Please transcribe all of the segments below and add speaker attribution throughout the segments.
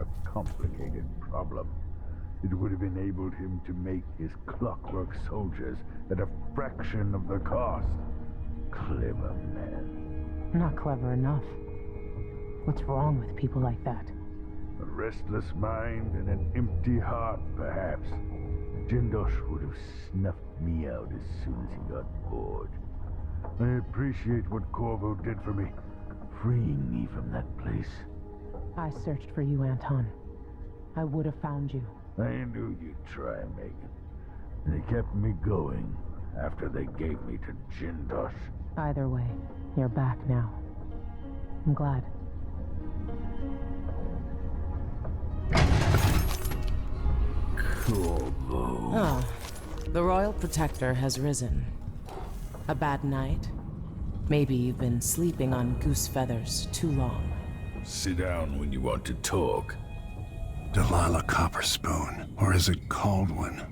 Speaker 1: a complicated problem. It would have enabled him to make his clockwork soldiers at a fraction of the cost. Clever man.
Speaker 2: Not clever enough. What's wrong with people like that?
Speaker 1: A restless mind and an empty heart, perhaps. Jindosh would have snuffed me out as soon as he got bored. I appreciate what Corvo did for me, freeing me from that place.
Speaker 2: I searched for you, Anton. I would have found you.
Speaker 1: I knew you'd try, Megan. They kept me going after they gave me to Jindosh.
Speaker 2: Either way, you're back now. I'm glad.
Speaker 1: Corvo.
Speaker 2: Oh, the Royal Protector has risen. A bad night? Maybe you've been sleeping on goose feathers too long.
Speaker 1: Sit down when you want to talk.
Speaker 3: Delilah Copperspoon, or is it Caldwin?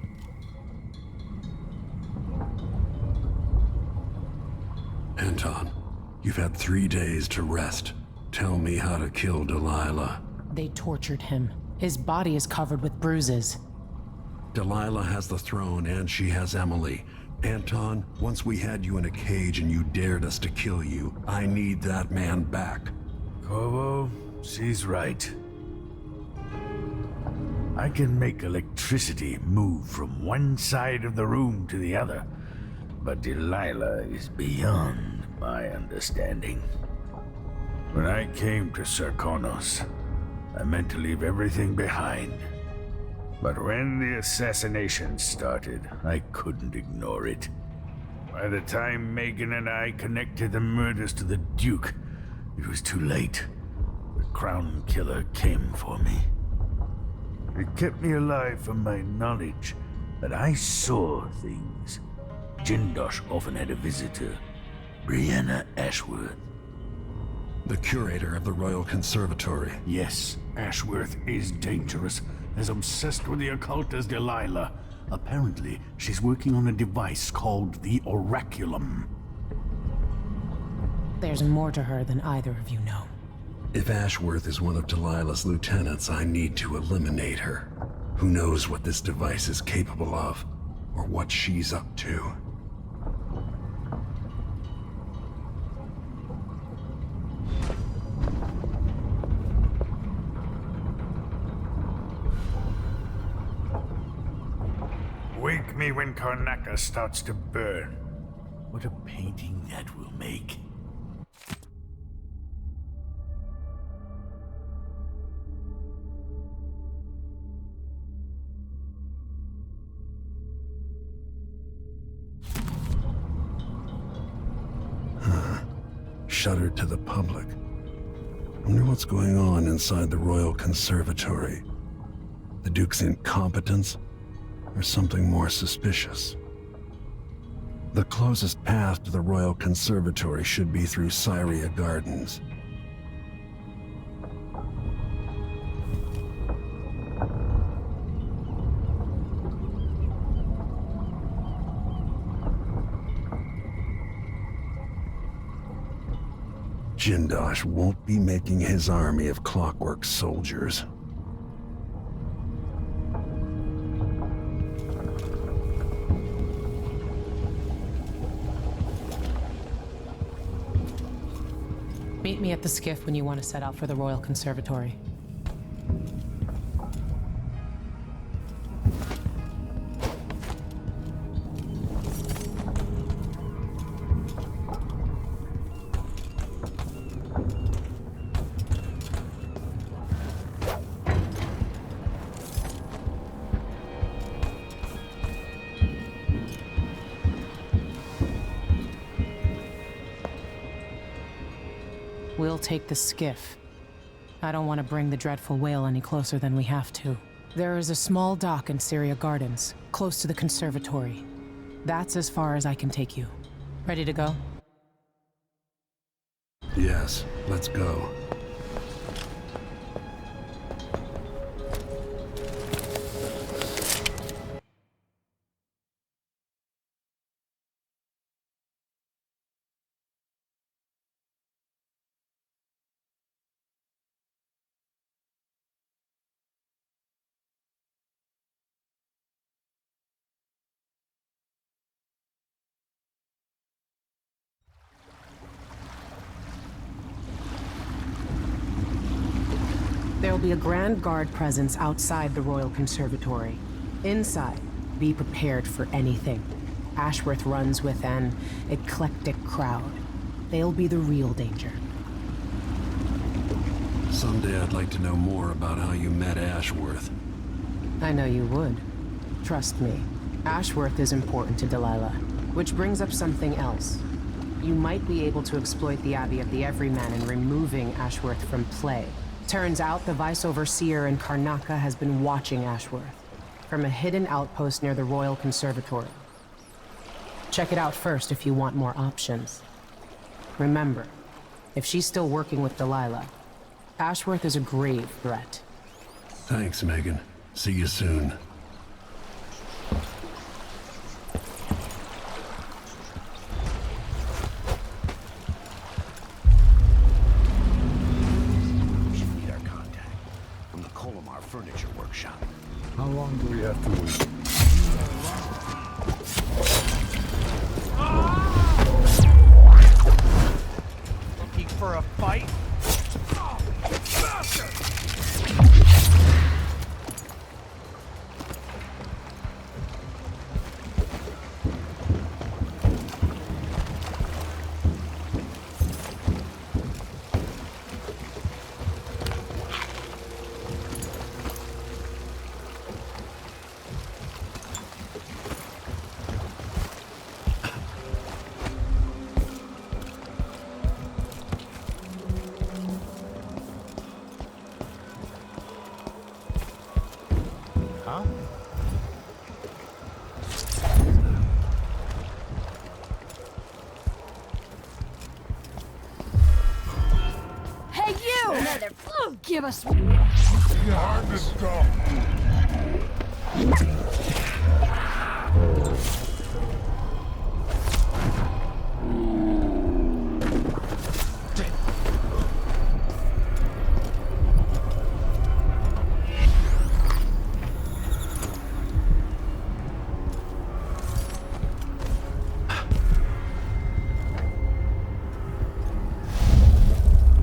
Speaker 3: Anton, you've had 3 days to rest. Tell me how to kill Delilah.
Speaker 2: They tortured him. His body is covered with bruises.
Speaker 3: Delilah has the throne and she has Emily. Anton, once we had you in a cage and you dared us to kill you, I need that man back.
Speaker 1: Corvo, she's right. I can make electricity move from one side of the room to the other, but Delilah is beyond my understanding. When I came to Sarkonos, I meant to leave everything behind. But when the assassination started, I couldn't ignore it. By the time Megan and I connected the murders to the Duke, it was too late. The Crown Killer came for me. It kept me alive from my knowledge that I saw things. Jindosh often had a visitor, Brianna Ashworth.
Speaker 3: The curator of the Royal Conservatory.
Speaker 1: Yes, Ashworth is dangerous, as obsessed with the occult as Delilah. Apparently, she's working on a device called the Oraculum.
Speaker 2: There's more to her than either of you know.
Speaker 3: If Ashworth is one of Delilah's lieutenants, I need to eliminate her. Who knows what this device is capable of, or what she's up to.
Speaker 1: Wake me when Karnaca starts to burn. What a painting that will make.
Speaker 3: Shuttered to the public. Wonder what's going on inside the Royal Conservatory. The Duke's incompetence? Or something more suspicious? The closest path to the Royal Conservatory should be through Syria Gardens. Jindosh won't be making his army of clockwork soldiers.
Speaker 2: Meet me at the skiff when you want to set out for the Royal Conservatory. We'll take the skiff. I don't want to bring the dreadful whale any closer than we have to. There is a small dock in Syria Gardens, close to the conservatory. That's as far as I can take you. Ready to go?
Speaker 3: Yes, let's go.
Speaker 2: There'll be a Grand Guard presence outside the Royal Conservatory. Inside, be prepared for anything. Ashworth runs with an eclectic crowd. They'll be the real danger.
Speaker 3: Someday I'd like to know more about how you met Ashworth.
Speaker 2: I know you would. Trust me. Ashworth is important to Delilah. Which brings up something else. You might be able to exploit the Abbey of the Everyman in removing Ashworth from play. Turns out the Vice Overseer in Karnaca has been watching Ashworth from a hidden outpost near the Royal Conservatory. Check it out first if you want more options. Remember, if she's still working with Delilah, Ashworth is a grave threat.
Speaker 3: Thanks, Megan. See you soon.
Speaker 4: Furniture workshop.
Speaker 5: How long do we have to wait?
Speaker 4: Looking for a fight?
Speaker 6: Hey, you! Give us...
Speaker 5: Hard to stop.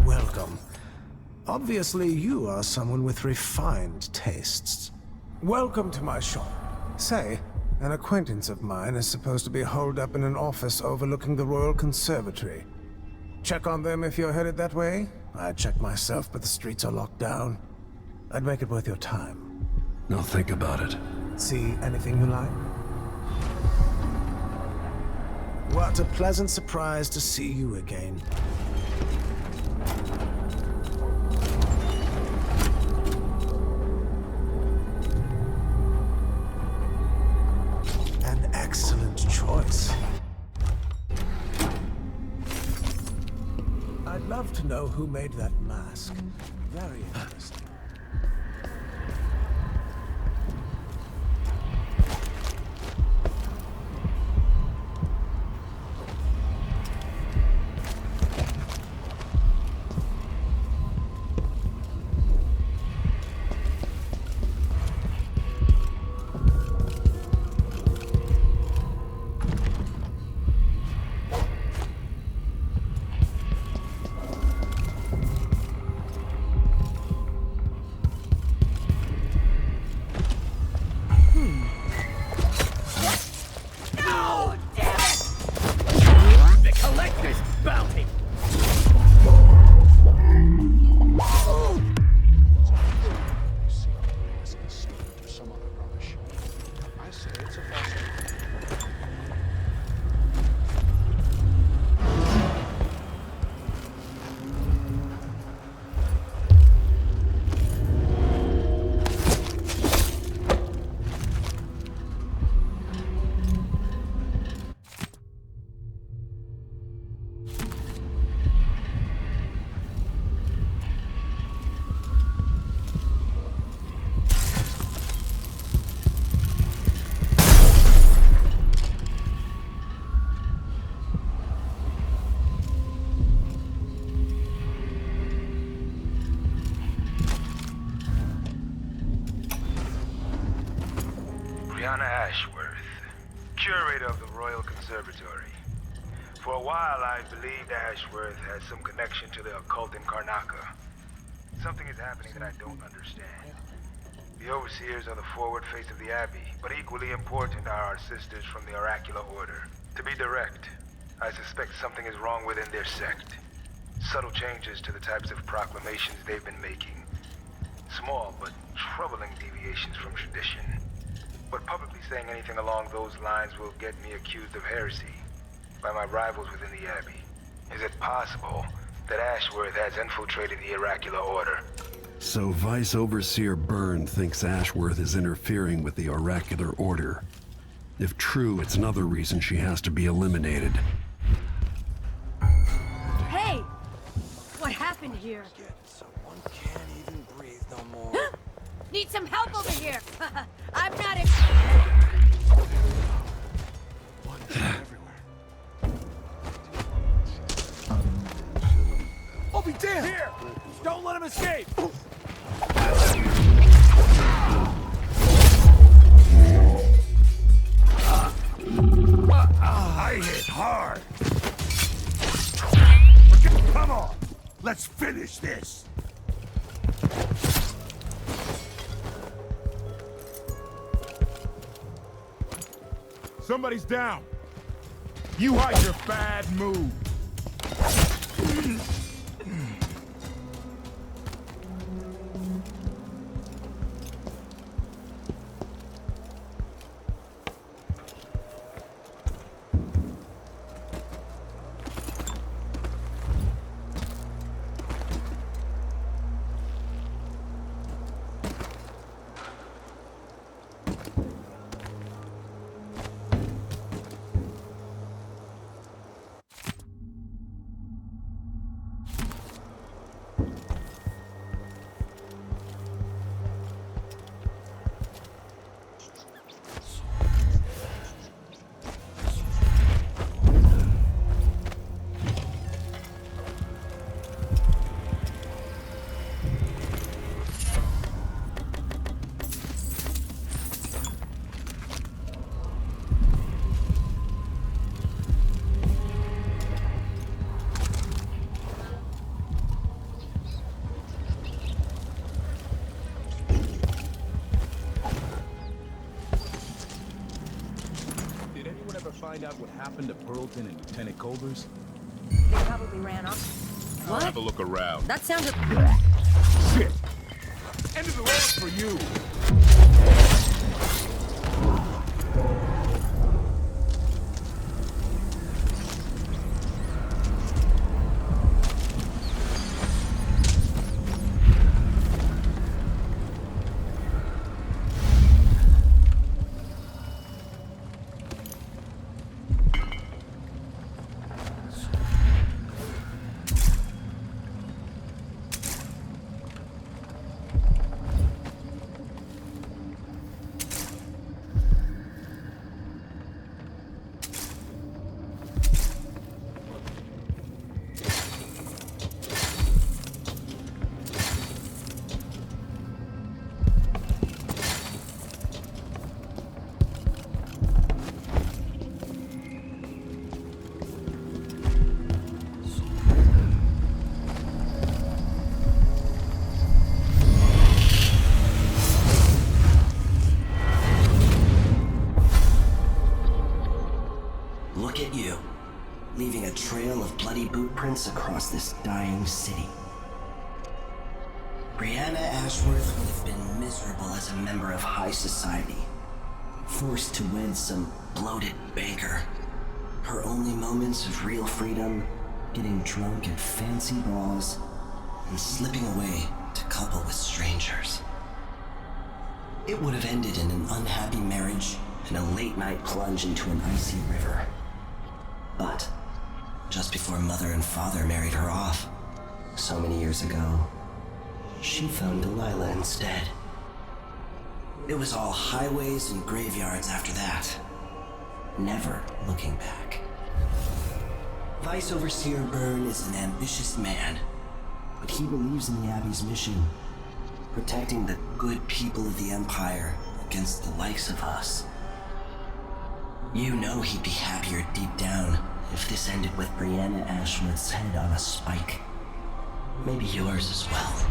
Speaker 7: Welcome. Obviously, you are someone with refined tastes. Welcome to my shop. Say, an acquaintance of mine is supposed to be holed up in an office overlooking the Royal Conservatory. Check on them if you're headed that way. I'd check myself, but the streets are locked down. I'd make it worth your time.
Speaker 3: Now think about it.
Speaker 7: See anything you like? What a pleasant surprise to see you again. An excellent choice. I'd love to know who made that mask. Very interesting.
Speaker 8: Ashworth, curator of the Royal Conservatory. For a while, I believed Ashworth had some connection to the occult in Karnaca. something is happening that I don't understand. The Overseers are the forward face of the Abbey, but equally important are our sisters from the Oracular Order. To be direct, I suspect something is wrong within their sect. Subtle changes to the types of proclamations they've been making. Small but troubling deviations from tradition. But publicly saying anything along those lines will get me accused of heresy by my rivals within the Abbey. Is it possible that Ashworth has infiltrated the Oracular Order?
Speaker 3: So Vice Overseer Byrne thinks Ashworth is interfering with the Oracular Order. If true, it's another reason she has to be eliminated.
Speaker 6: Hey! What happened here?
Speaker 9: Someone can't even breathe no more.
Speaker 6: Need some help over here! I'm not a...
Speaker 9: One everywhere.
Speaker 4: Oh, be damned! Here! Don't let him escape!
Speaker 5: I hit hard. Come on, let's finish this. Somebody's down. You hide your bad move.
Speaker 10: Find out what happened to Burleton and Lieutenant Culvers?
Speaker 6: They probably ran off. What?
Speaker 10: Have a look around.
Speaker 6: That sounded...
Speaker 5: Shit. End of the road for you.
Speaker 9: Look at you, leaving a trail of bloody boot prints across this dying city. Brianna Ashworth would have been miserable as a member of high society, forced to wed some bloated banker. Her only moments of real freedom, getting drunk at fancy balls, and slipping away to couple with strangers. It would have ended in an unhappy marriage and a late-night plunge into an icy river. But just before Mother and Father married her off, so many years ago, she found Delilah instead. It was all highways and graveyards after that, never looking back. Vice Overseer Byrne is an ambitious man, but he believes in the Abbey's mission, protecting the good people of the Empire against the likes of us. You know he'd be happier deep down if this ended with Brianna Ashworth's head on a spike. Maybe yours as well.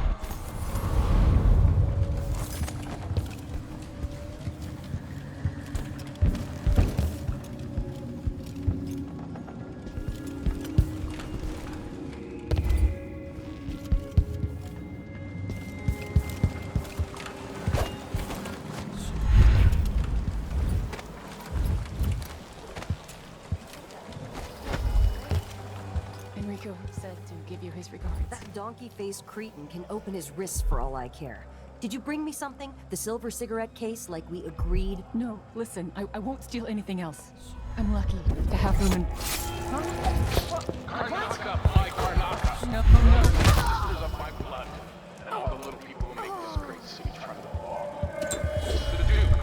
Speaker 11: give you his regards.
Speaker 12: That donkey-faced cretin can open his wrists for all I care. Did you bring me something? The silver cigarette case, like we agreed?
Speaker 11: No, listen, I won't steal anything else. I'm lucky to have room in...
Speaker 10: Karnaka, my Karnaka.
Speaker 11: No, no.
Speaker 10: Sisters of my blood, and all the little people who make this great city tremble. To the Duke,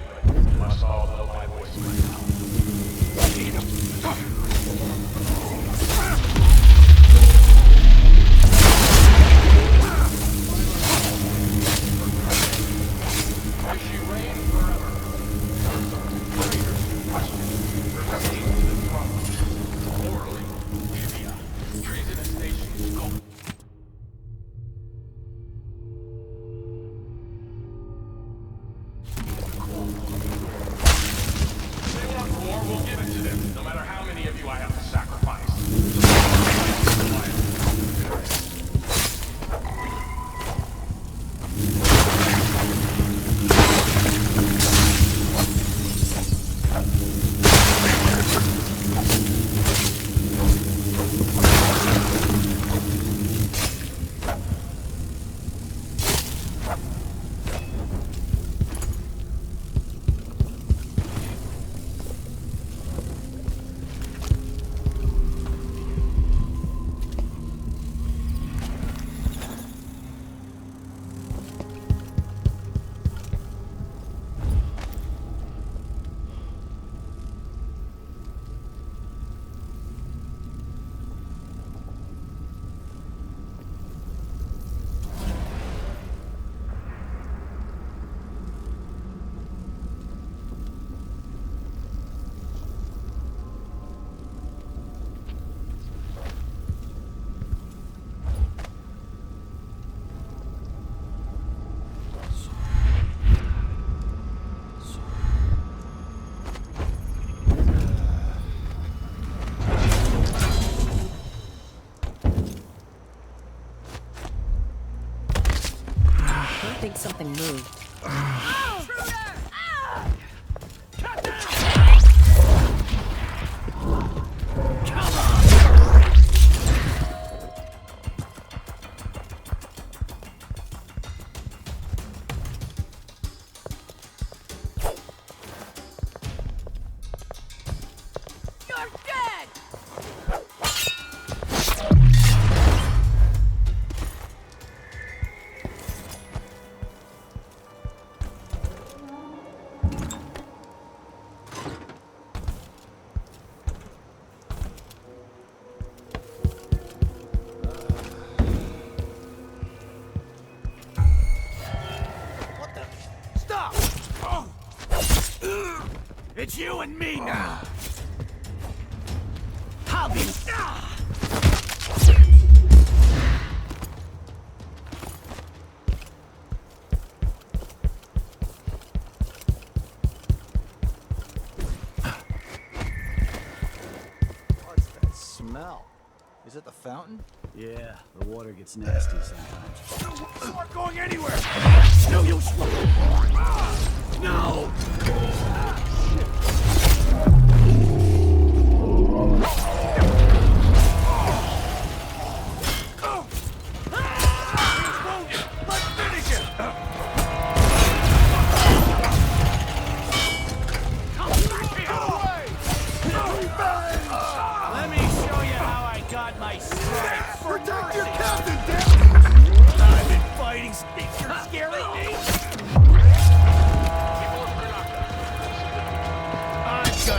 Speaker 10: you must all know my voice by now. I need him. May she reign forever. Traitors, questions, proceed to the throne. Orally, Libya, treasonous nations, go. They want war, we'll give it to them, no matter how many of you I have to sacrifice.
Speaker 12: I think something moved.
Speaker 4: It's you and me now! I'll be...
Speaker 13: What's that smell? Is it the fountain? Yeah, the water gets nasty sometimes.
Speaker 4: You aren't going anywhere! No, you... No!
Speaker 5: Protect your captain, damn it!
Speaker 4: I've been fighting snakes. You're scaring me? I'm good.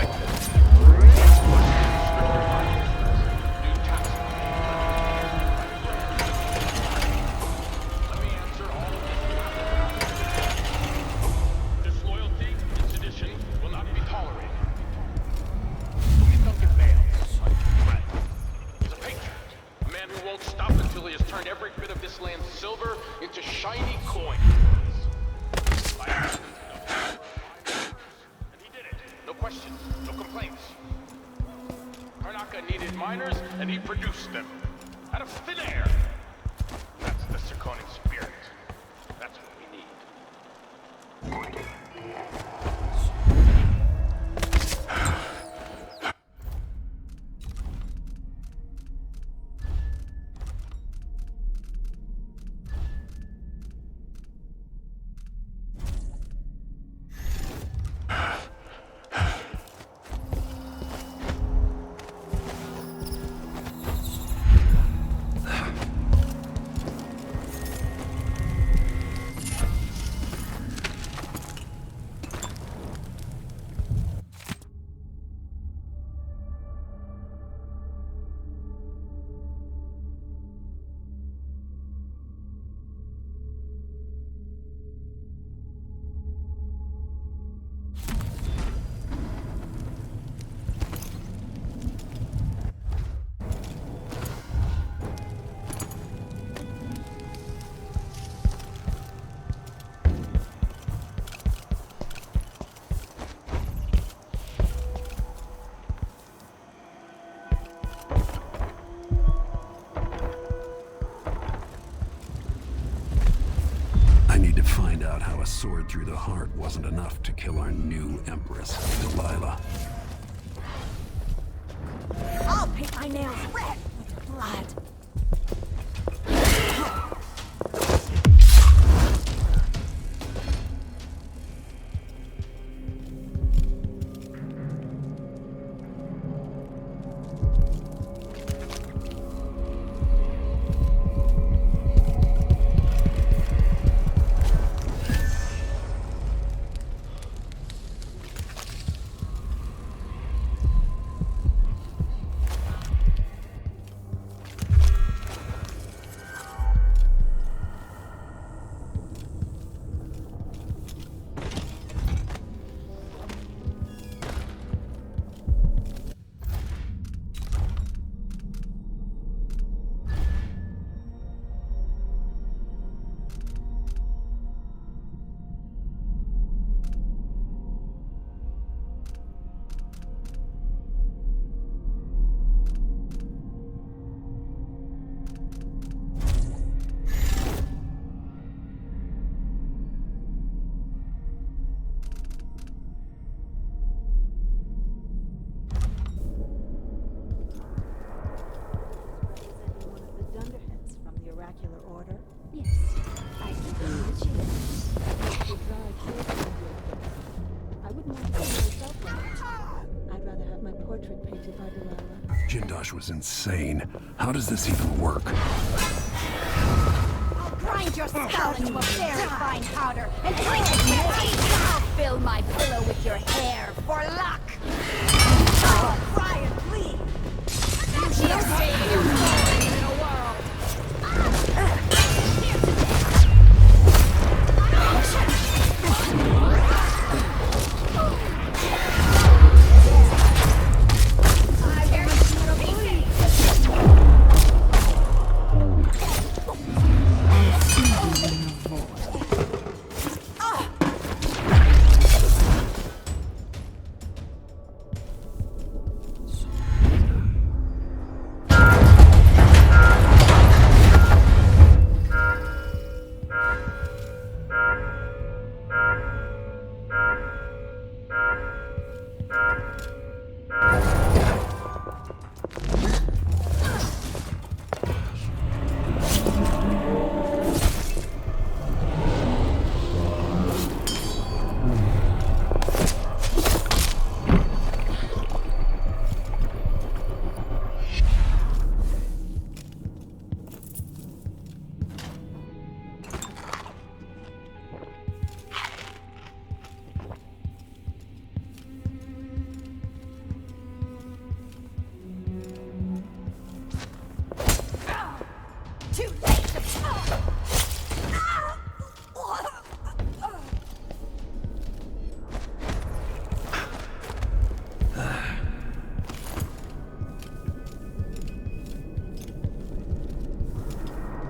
Speaker 10: Let me answer all of these. Disloyalty and sedition will not be tolerated. Look at Duncan Bales. Right. He's a patriot. A man who won't stop until he has turned every bit of this land's silver into shiny coins. I asked him to do. And he did it. No questions, no complaints. Karnaka needed miners, and he produced them. Out of thin air. That's the Serkonic spirit. That's what we need.
Speaker 3: find out how a sword through the heart wasn't enough to kill our new Empress, Delilah.
Speaker 6: I'll paint my nails red with blood.
Speaker 14: Order? Yes, I give you the chance. I wouldn't want to kill myself like that. I'd rather have my portrait painted by Delilah.
Speaker 3: Jindosh was insane. How does this even work?
Speaker 6: I'll grind your skull into a very fine powder and drink it with tea. I'll fill my pillow with your hair for luck. I'll cry and bleed. You should save your soul in a world.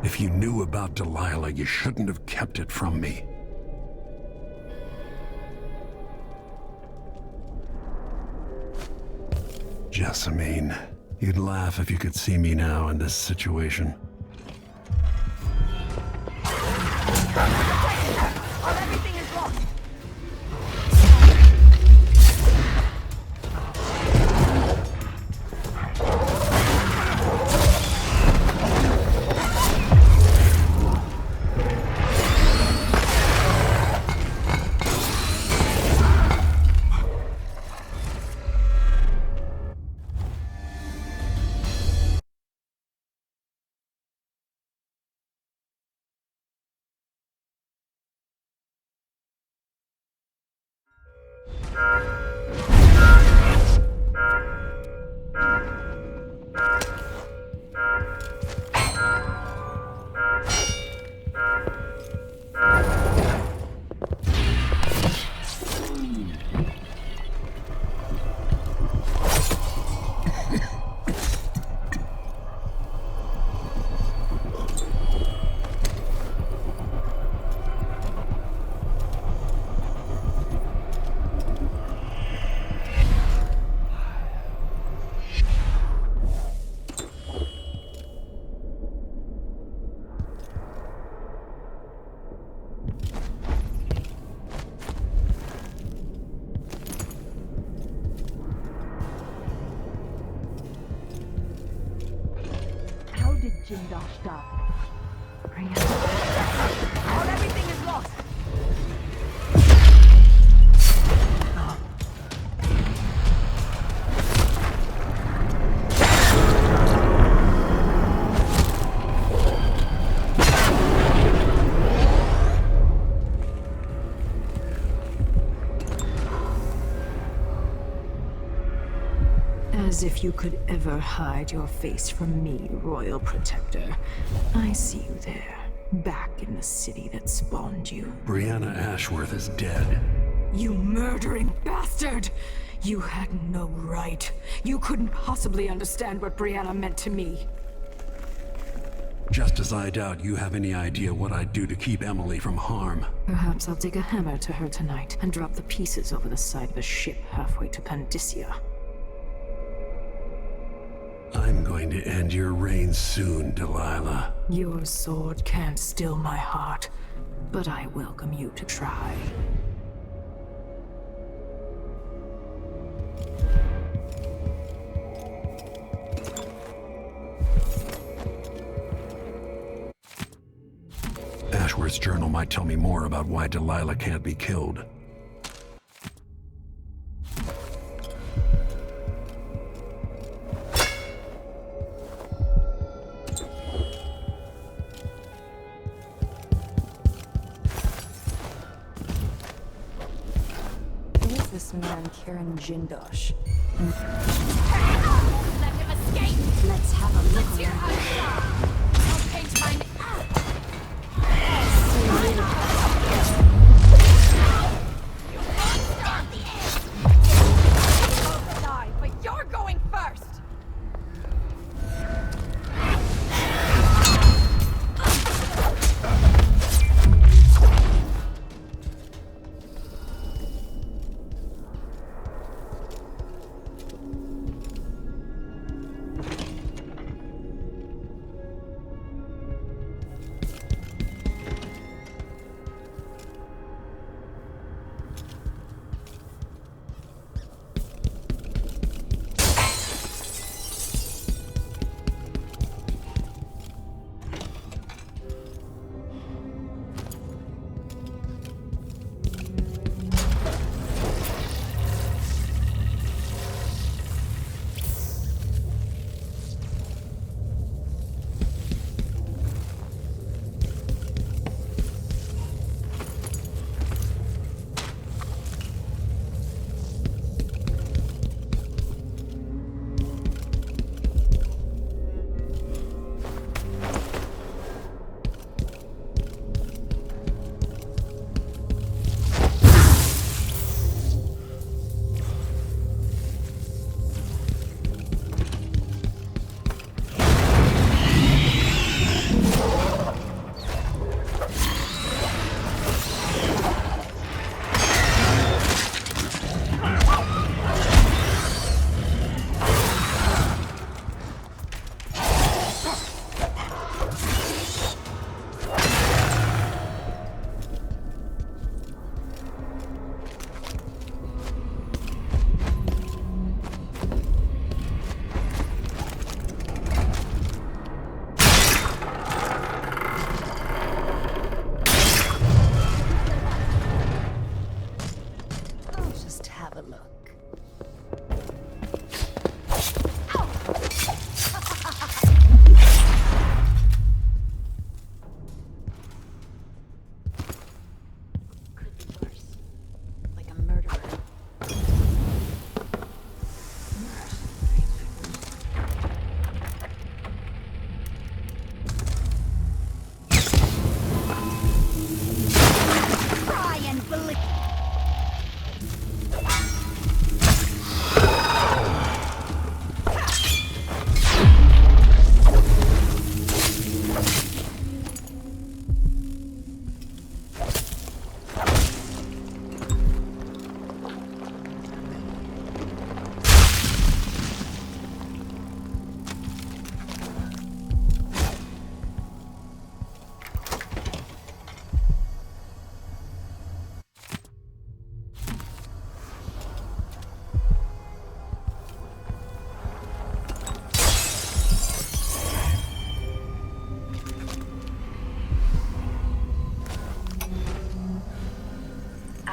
Speaker 3: If you knew about Delilah, you shouldn't have kept it from me. Jessamine, you'd laugh if you could see me now in this situation.
Speaker 6: Everything is lost.
Speaker 14: Stop.
Speaker 6: Not everything is lost.
Speaker 14: As if you could ever hide your face from me, Royal Protector. I see you there, back in the city that spawned you.
Speaker 3: Brianna Ashworth is dead.
Speaker 14: You murdering bastard! You had no right. You couldn't possibly understand what Brianna meant to me.
Speaker 3: Just as I doubt you have any idea what I'd do to keep Emily from harm.
Speaker 14: Perhaps I'll take a hammer to her tonight and drop the pieces over the side of a ship halfway to Pandysia.
Speaker 3: I'm going to end your reign soon, Delilah.
Speaker 14: Your sword can't still my heart, but I welcome you to try.
Speaker 3: Ashworth's journal might tell me more about why Delilah can't be killed.
Speaker 11: This man, Karen Jindosh.
Speaker 6: Let him escape.
Speaker 14: Let's have a look.
Speaker 6: Let's hear how you are. I'll paint my both die, but you're going first.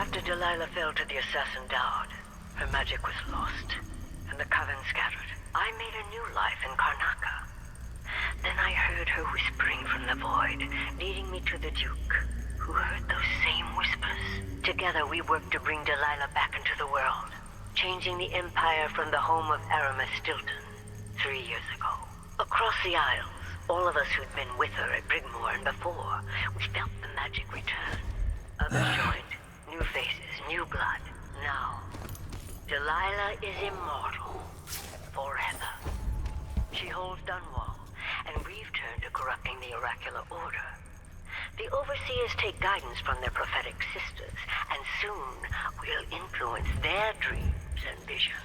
Speaker 15: After Delilah fell to the assassin Daud, her magic was lost, and the coven scattered. I made a new life in Karnaca. Then I heard her whispering from the void, leading me to the Duke, who heard those same whispers. Together we worked to bring Delilah back into the world, changing the Empire from the home of Aramis Stilton 3 years ago. Across the Isles, all of us who'd been with her at Brigmore and before, we felt the magic return. Others joined, new faces, new blood. Now, Delilah is immortal, forever. She holds Dunwall, and we've turned to corrupting the oracular order. The Overseers take guidance from their prophetic sisters, and soon we'll influence their dreams and visions.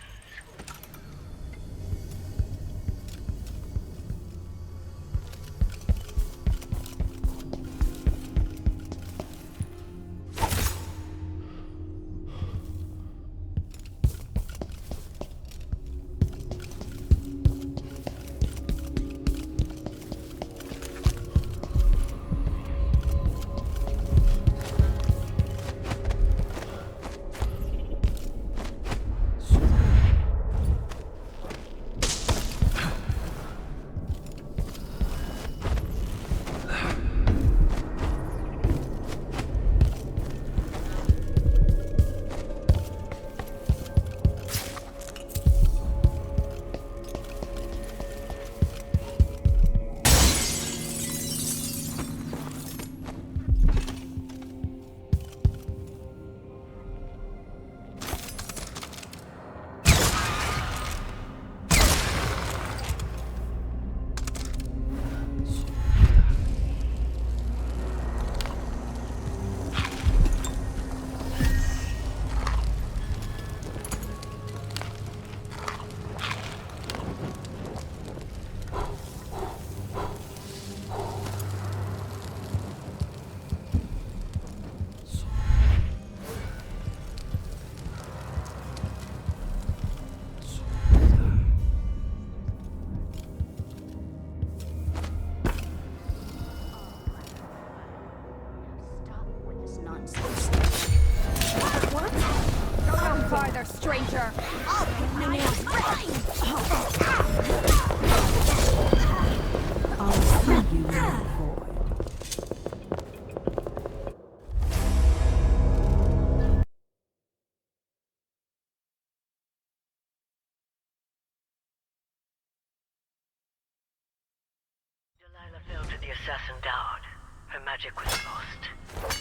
Speaker 6: Stranger! I'll get my nails ready!
Speaker 14: I'll see you in the void.
Speaker 15: Delilah fell to the assassin Daud. Her magic was lost,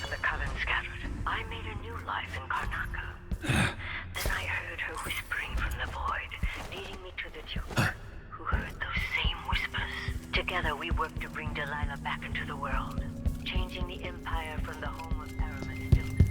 Speaker 15: and the coven scattered. I made a new life in Karnaca. Then I heard her whispering from the void, leading me to the Duke, who heard those same whispers. Together we worked to bring Delilah back into the world, changing the Empire from the home of Aramis Stilton.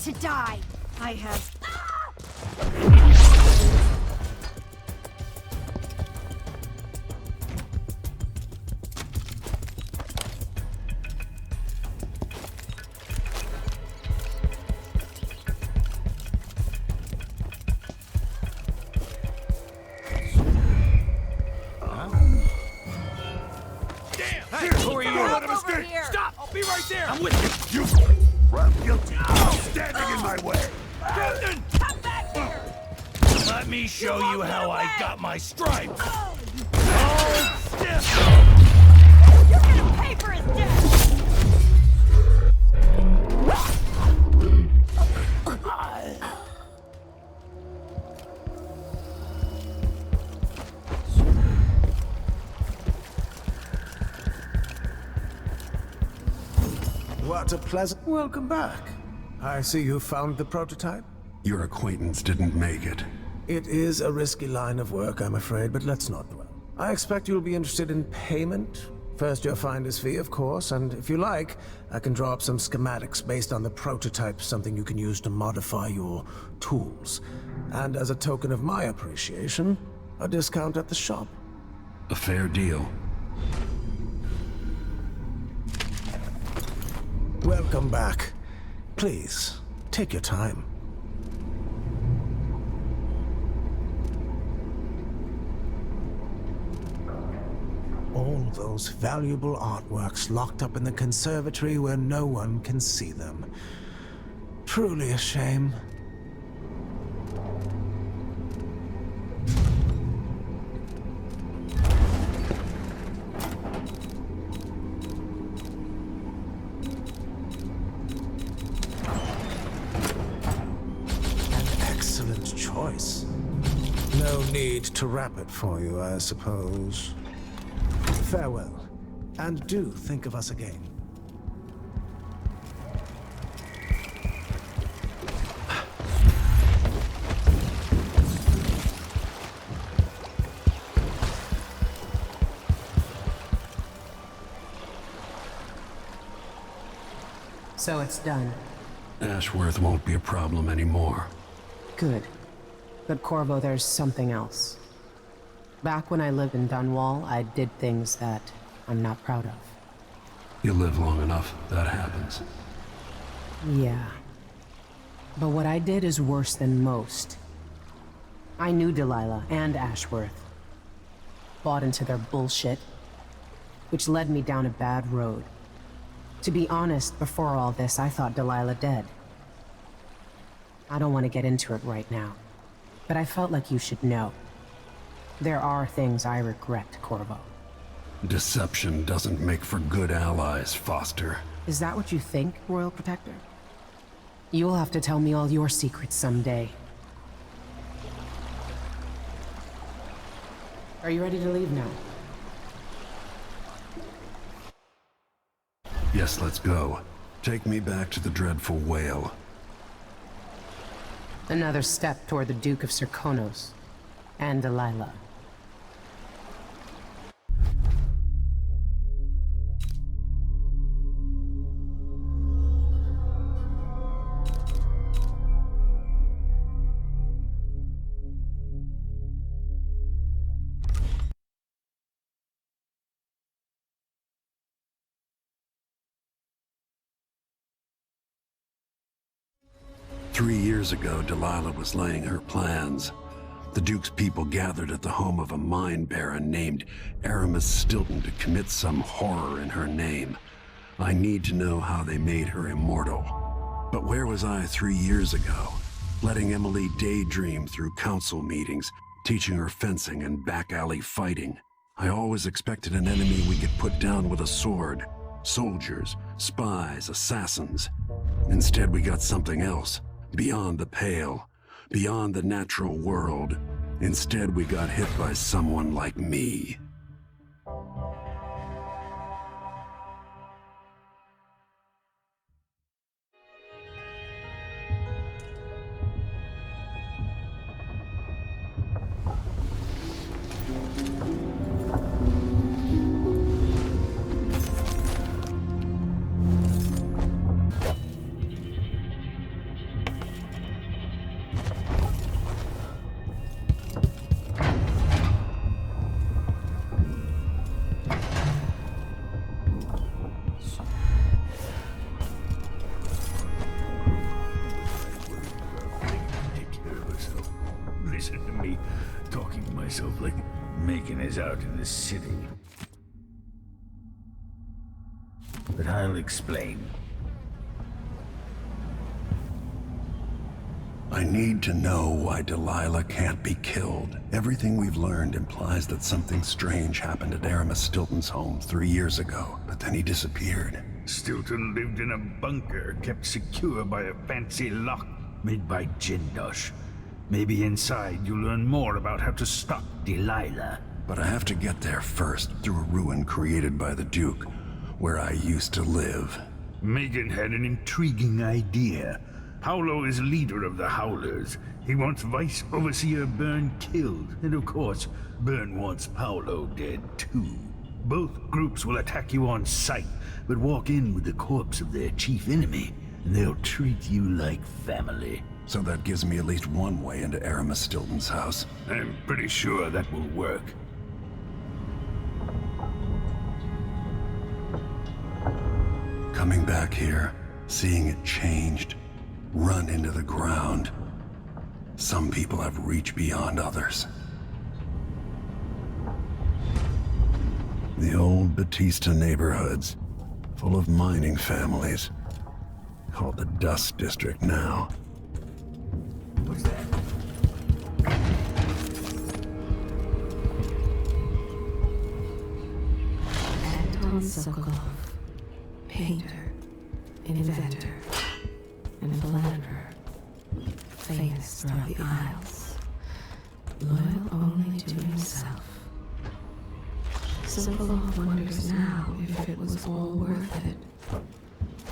Speaker 6: to die. I have...
Speaker 4: Hey, who are you? Let him escape! Stop! I'll be right there! I'm with you!
Speaker 1: You guilty. Standing in my way.
Speaker 4: Captain!
Speaker 6: Come back here!
Speaker 4: Let me show you how I got my stripes!
Speaker 6: Oh,
Speaker 4: Hold stiff!
Speaker 6: you're gonna pay for his death!
Speaker 7: What a pleasant... Welcome back. I see you found the prototype.
Speaker 3: Your acquaintance didn't make it.
Speaker 7: It is a risky line of work, I'm afraid, but let's not dwell. I expect you'll be interested in payment. First your finder's fee, of course, and if you like, I can draw up some schematics based on the prototype, something you can use to modify your tools. And as a token of my appreciation, a discount at the shop.
Speaker 3: A fair deal.
Speaker 7: Welcome back. Please, take your time. All those valuable artworks locked up in the conservatory where no one can see them. Truly a shame. Excellent choice. No need to wrap it for you, I suppose. Farewell, and do think of us again.
Speaker 2: So it's done.
Speaker 3: Ashworth won't be a problem anymore.
Speaker 2: Good. But Corvo, there's something else. Back when I lived in Dunwall, I did things that I'm not proud of.
Speaker 3: You live long enough, that happens.
Speaker 2: Yeah. But what I did is worse than most. I knew Delilah and Ashworth. Bought into their bullshit, which led me down a bad road. To be honest, before all this, I thought Delilah dead. I don't want to get into it right now, but I felt like you should know. There are things I regret, Corvo.
Speaker 3: Deception doesn't make for good allies, Foster.
Speaker 2: Is that what you think, Royal Protector? You'll have to tell me all your secrets someday. Are you ready to leave now?
Speaker 3: Yes, let's go. Take me back to the dreadful whale.
Speaker 2: Another step toward the Duke of Serkonos and Delilah.
Speaker 3: Three years ago, Delilah was laying her plans. The Duke's people gathered at the home of a mine baron named Aramis Stilton to commit some horror in her name. I need to know how they made her immortal. But where was I 3 years ago? Letting Emily daydream through council meetings, teaching her fencing and back-alley fighting. I always expected an enemy we could put down with a sword. Soldiers, spies, assassins. Instead, we got something else. Beyond the pale, beyond the natural world. Instead, we got hit by someone like me.
Speaker 1: me talking to myself like Megan is out in the city. But I'll explain.
Speaker 3: I need to know why Delilah can't be killed. Everything we've learned implies that something strange happened at Aramis Stilton's home 3 years ago, but then he disappeared.
Speaker 1: Stilton lived in a bunker kept secure by a fancy lock made by Jindosh. Maybe inside you'll learn more about how to stop Delilah.
Speaker 3: But I have to get there first, through a ruin created by the Duke, where I used to live.
Speaker 1: Megan had an intriguing idea. Paolo is leader of the Howlers. He wants Vice Overseer Byrne killed, and of course, Byrne wants Paolo dead too. Both groups will attack you on sight, but walk in with the corpse of their chief enemy, and they'll treat you like family.
Speaker 3: So that gives me at least one way into Aramis Stilton's house.
Speaker 1: I'm pretty sure that will work.
Speaker 3: Coming back here, seeing it changed, run into the ground. Some people have reach beyond others. The old Batista neighborhoods, full of mining families, called the Dust District now.
Speaker 1: What's that?
Speaker 14: Anton Sokolov, painter, inventor, and philanderer, famous throughout the Isles, loyal only to himself. Sokolov wonders now if it was all worth it.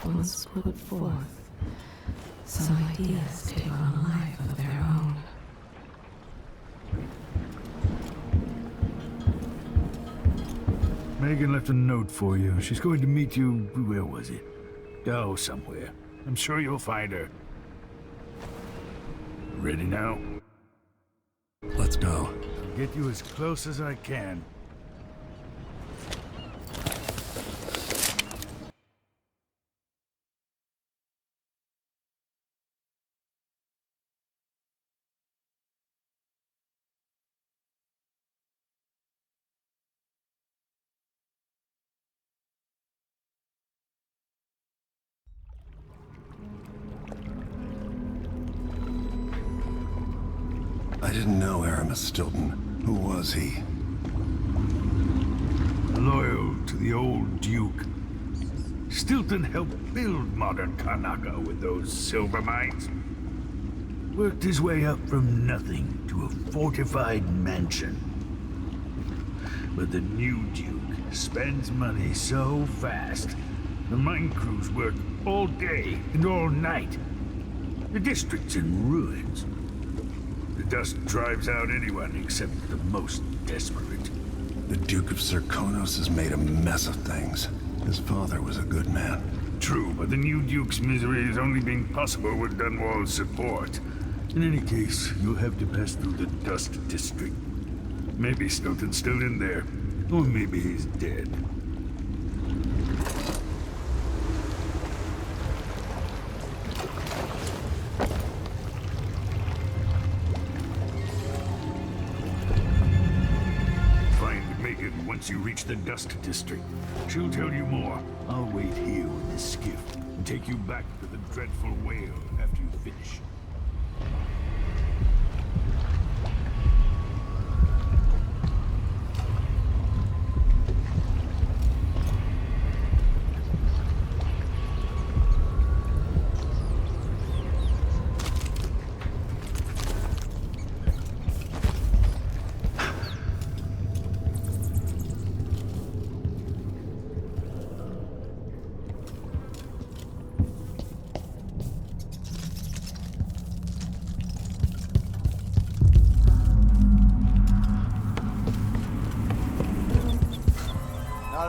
Speaker 14: Once put forth, some ideas take on a life of their own.
Speaker 1: Megan left a note for you. She's going to meet you, where was it? Oh, somewhere. I'm sure you'll find her. Ready now?
Speaker 3: Let's go.
Speaker 1: I'll get you as close as I can.
Speaker 3: I didn't know Aramis Stilton. Who was he?
Speaker 1: Loyal to the old Duke. Stilton helped build modern Karnaca with those silver mines. Worked his way up from nothing to a fortified mansion. But the new Duke spends money so fast, the mine crews work all day and all night. The district's in ruins. The dust drives out anyone except the most desperate.
Speaker 3: The Duke of Serkonos has made a mess of things. His father was a good man.
Speaker 1: True, but the new Duke's misery has only been possible with Dunwall's support. In any case, you'll have to pass through the Dust District. Maybe Stilton's still in there, or maybe he's dead. Once you reach the Dust District, she'll tell you more. I'll wait here with this skiff and take you back to the dreadful whale after you finish.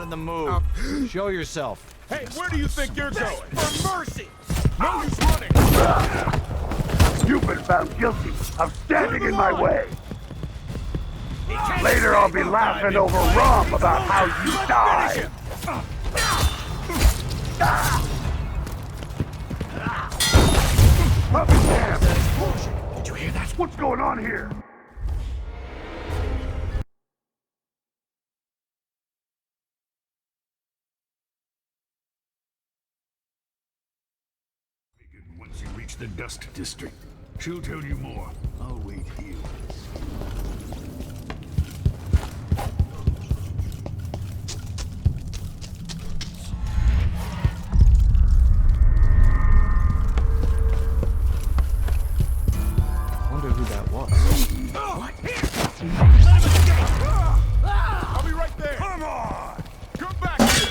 Speaker 13: In the move. Show yourself.
Speaker 5: Hey, where do you think you're going? For mercy! No use running!
Speaker 16: You've been found guilty of standing in my way. Later I'll be laughing over rum about how you died.
Speaker 5: Did you hear that?
Speaker 16: What's going on here?
Speaker 1: reach the Dust District. She'll tell you more. I'll wait here.
Speaker 5: Wonder who that was.
Speaker 4: What? Here! Let him escape! I'll be right there!
Speaker 5: Come on!
Speaker 4: Come back here!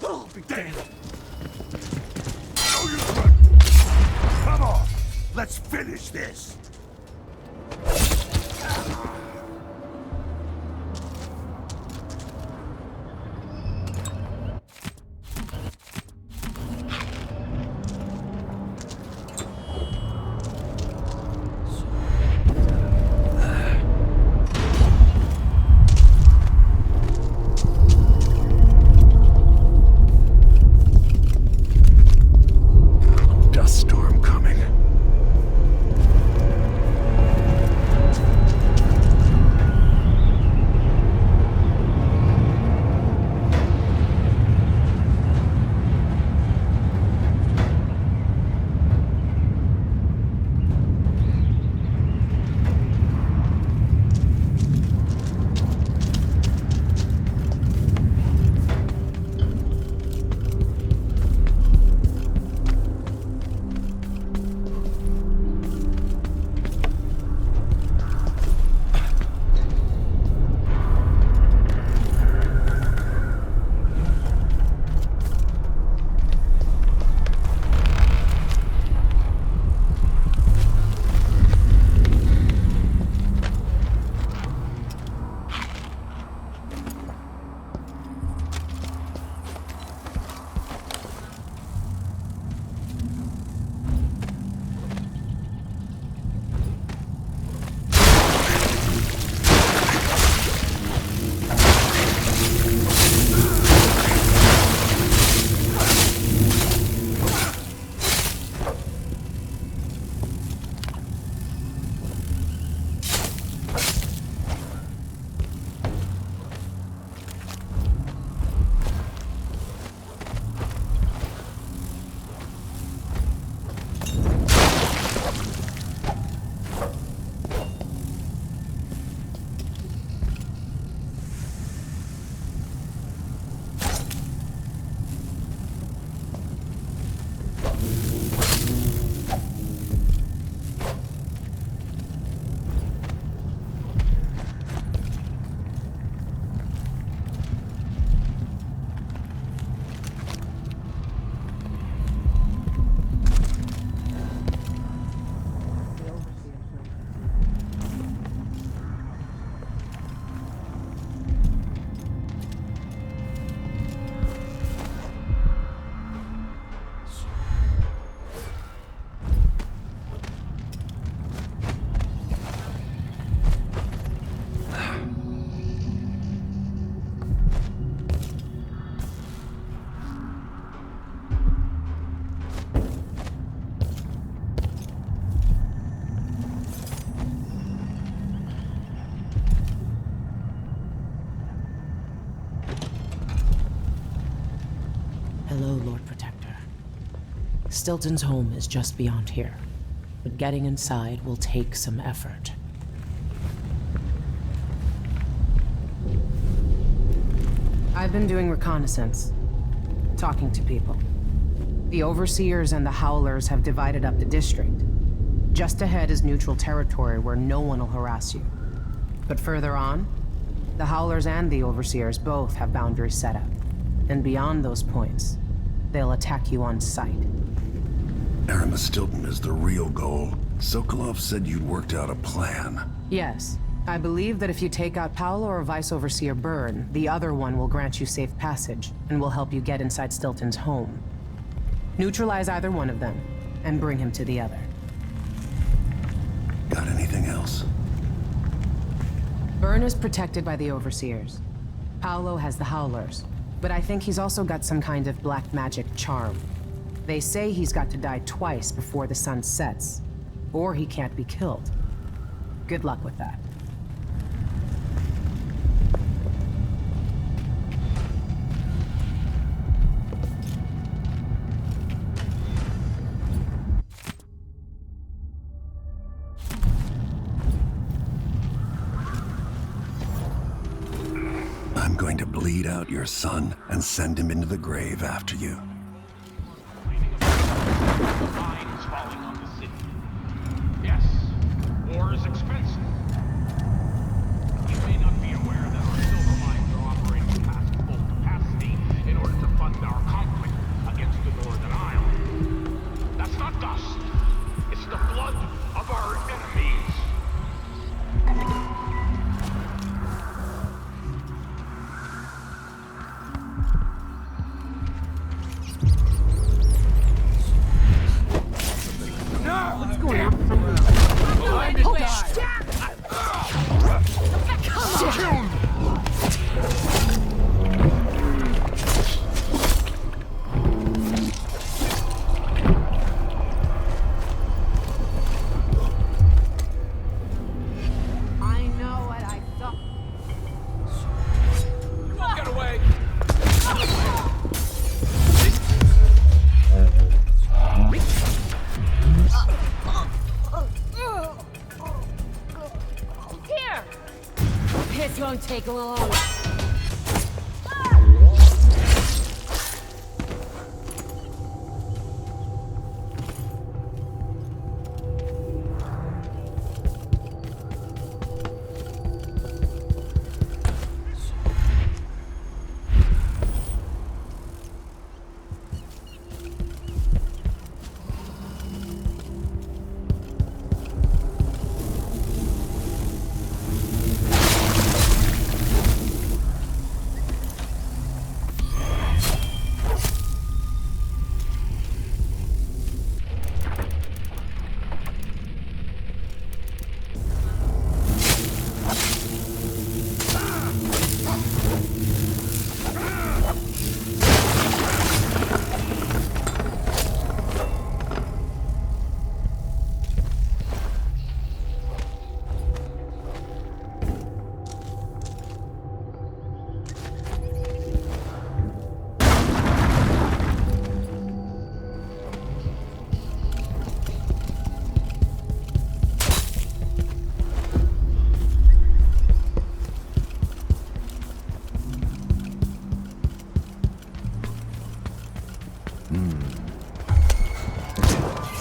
Speaker 5: Oh, be damned! No use running! Come on! Let's finish this!
Speaker 3: Dust storm coming.
Speaker 2: Hello, Lord Protector. Stilton's home is just beyond here, but getting inside will take some effort. I've been doing reconnaissance, talking to people. The Overseers and the Howlers have divided up the district. Just ahead is neutral territory where no one will harass you. But further on, the Howlers and the Overseers both have boundaries set up. And beyond those points, they'll attack you on sight.
Speaker 3: Aramis Stilton is the real goal. Sokolov said you'd worked out a plan.
Speaker 2: Yes, I believe that if you take out Paolo or Vice Overseer Byrne, the other one will grant you safe passage, and will help you get inside Stilton's home. Neutralize either one of them, and bring him to the other.
Speaker 3: Got anything else?
Speaker 2: Byrne is protected by the Overseers. Paolo has the Howlers, but I think he's also got some kind of black magic charm. They say he's got to die twice before the sun sets, or he can't be killed. Good luck with that.
Speaker 3: I'm going to bleed out your son and send him into the grave after you.
Speaker 10: Mine is falling on the city. Yes, war is expensive. You may not be aware that our silver mines are operating past full capacity in order to fund our conflict against the Northern Isle. That's not dust. It's the blood of our enemies.
Speaker 11: What's going on?
Speaker 6: I know what I thought.
Speaker 4: Get away!
Speaker 6: Here!
Speaker 12: This won't take long.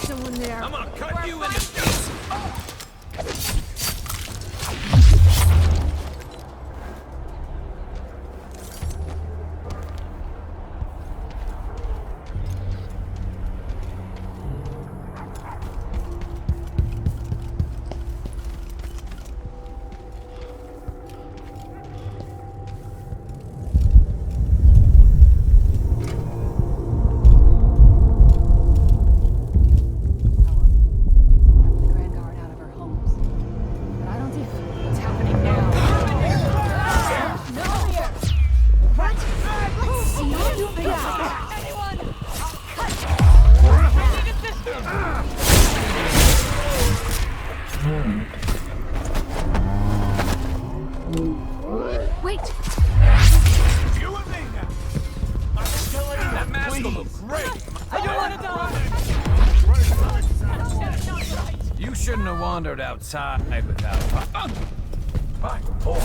Speaker 6: Someone there.
Speaker 4: I'm gonna cut you into pieces!
Speaker 11: The Grand Guard out of our homes. But I don't think what's happening now.
Speaker 6: No here! What? Let's see you figure out. Anyone?
Speaker 10: I need assistance!
Speaker 6: Wait!
Speaker 4: You and me now! I'm killing that mask will look great!
Speaker 11: I don't want to die!
Speaker 4: You shouldn't have wandered outside without... My boy.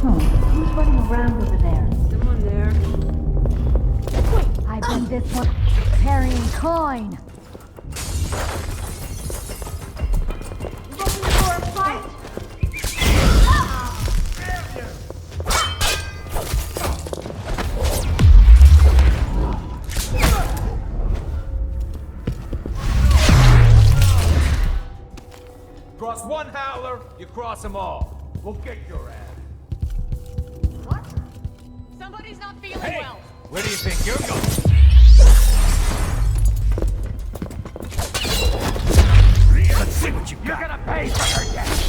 Speaker 6: Who's running around over there?
Speaker 12: Someone there.
Speaker 6: I bet this one carrying coin. Looking for a fight?
Speaker 5: cross one howler, you cross them all. We'll get your ass.
Speaker 11: What? Somebody's not feeling well.
Speaker 5: Where do you think you're going? Let's see what you got. You're gonna pay for her death.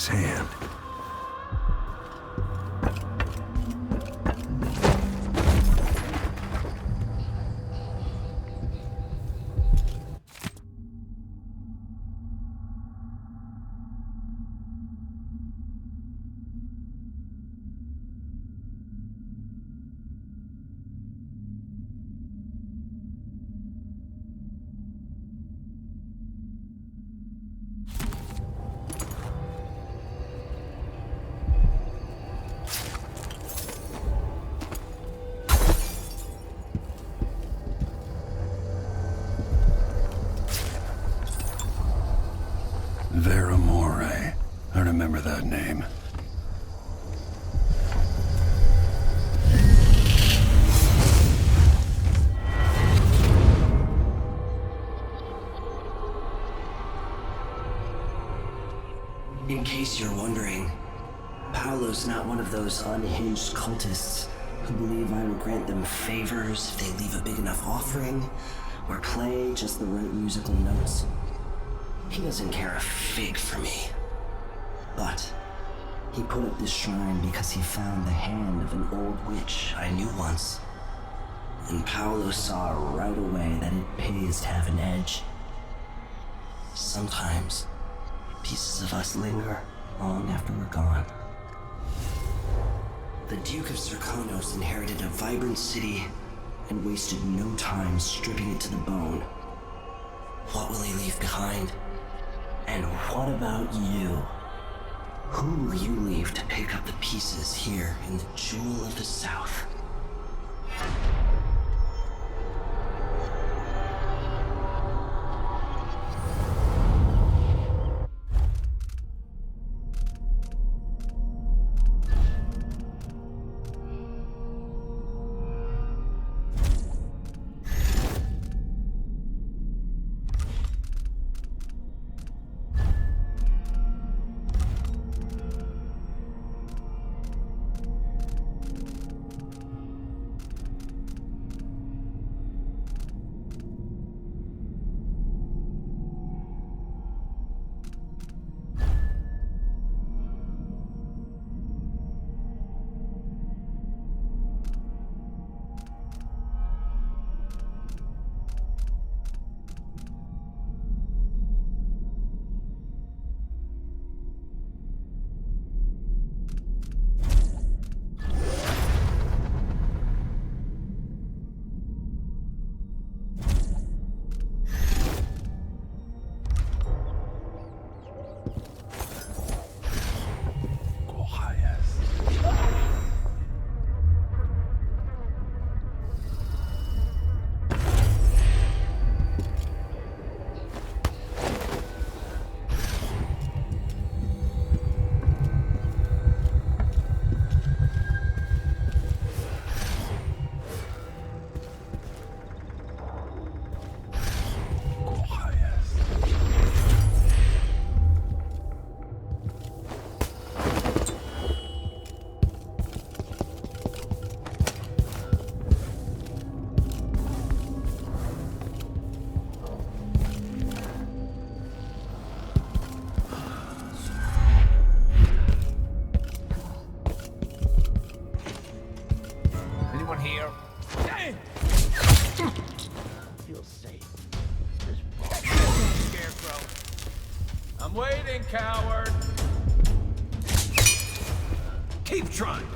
Speaker 3: Hand. I remember that name.
Speaker 9: In case you're wondering, Paolo's not one of those unhinged cultists who believe I will grant them favors if they leave a big enough offering or play just the right musical notes. He doesn't care a fig for me. But he put up this shrine because he found the hand of an old witch I knew once. And Paolo saw right away that it pays to have an edge. Sometimes, pieces of us linger long after we're gone. The Duke of Serkonos inherited a vibrant city and wasted no time stripping it to the bone. What will he leave behind? And what about you? Who will you leave to pick up the pieces here in the Jewel of the South?
Speaker 5: I'm waiting, coward.
Speaker 7: Keep trying.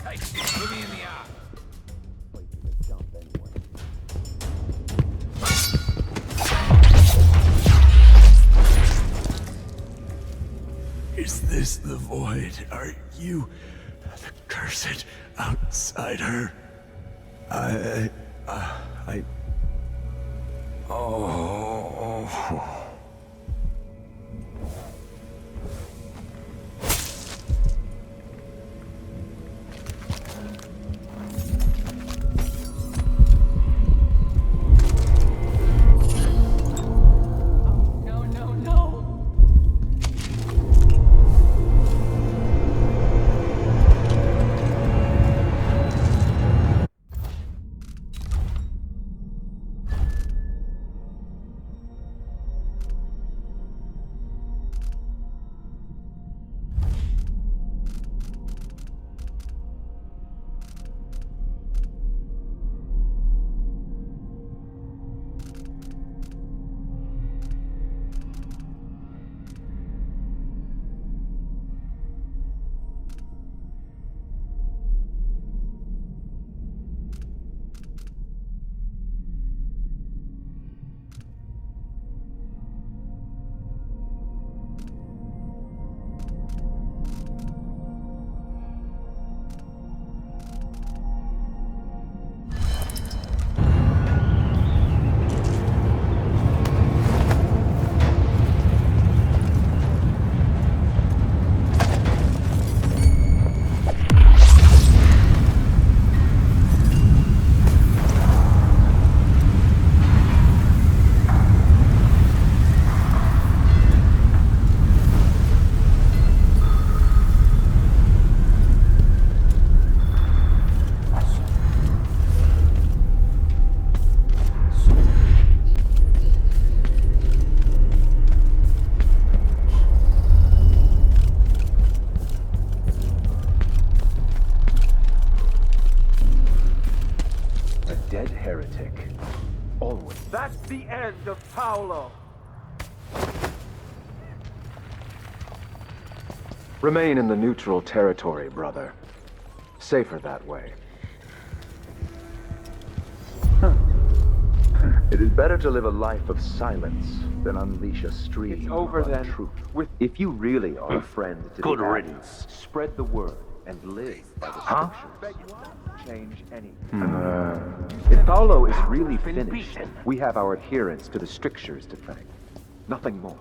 Speaker 1: Take it. Look me in the eye.
Speaker 3: Is this the void? Are you the cursed outsider? Oh.
Speaker 11: No, no, no!
Speaker 17: Dead heretic. Always.
Speaker 5: That's the end of Paolo.
Speaker 17: Remain in the neutral territory, brother. Safer that way. It is better to live a life of silence than unleash a stream
Speaker 5: It's over
Speaker 17: of
Speaker 5: then.
Speaker 17: untruth. If you really are a friend to
Speaker 16: Good
Speaker 17: the Abbey,
Speaker 16: riddance.
Speaker 17: spread the word and live by the scriptures. Change anything. If Paolo is really finished, we have our adherence to the strictures to thank. Nothing more.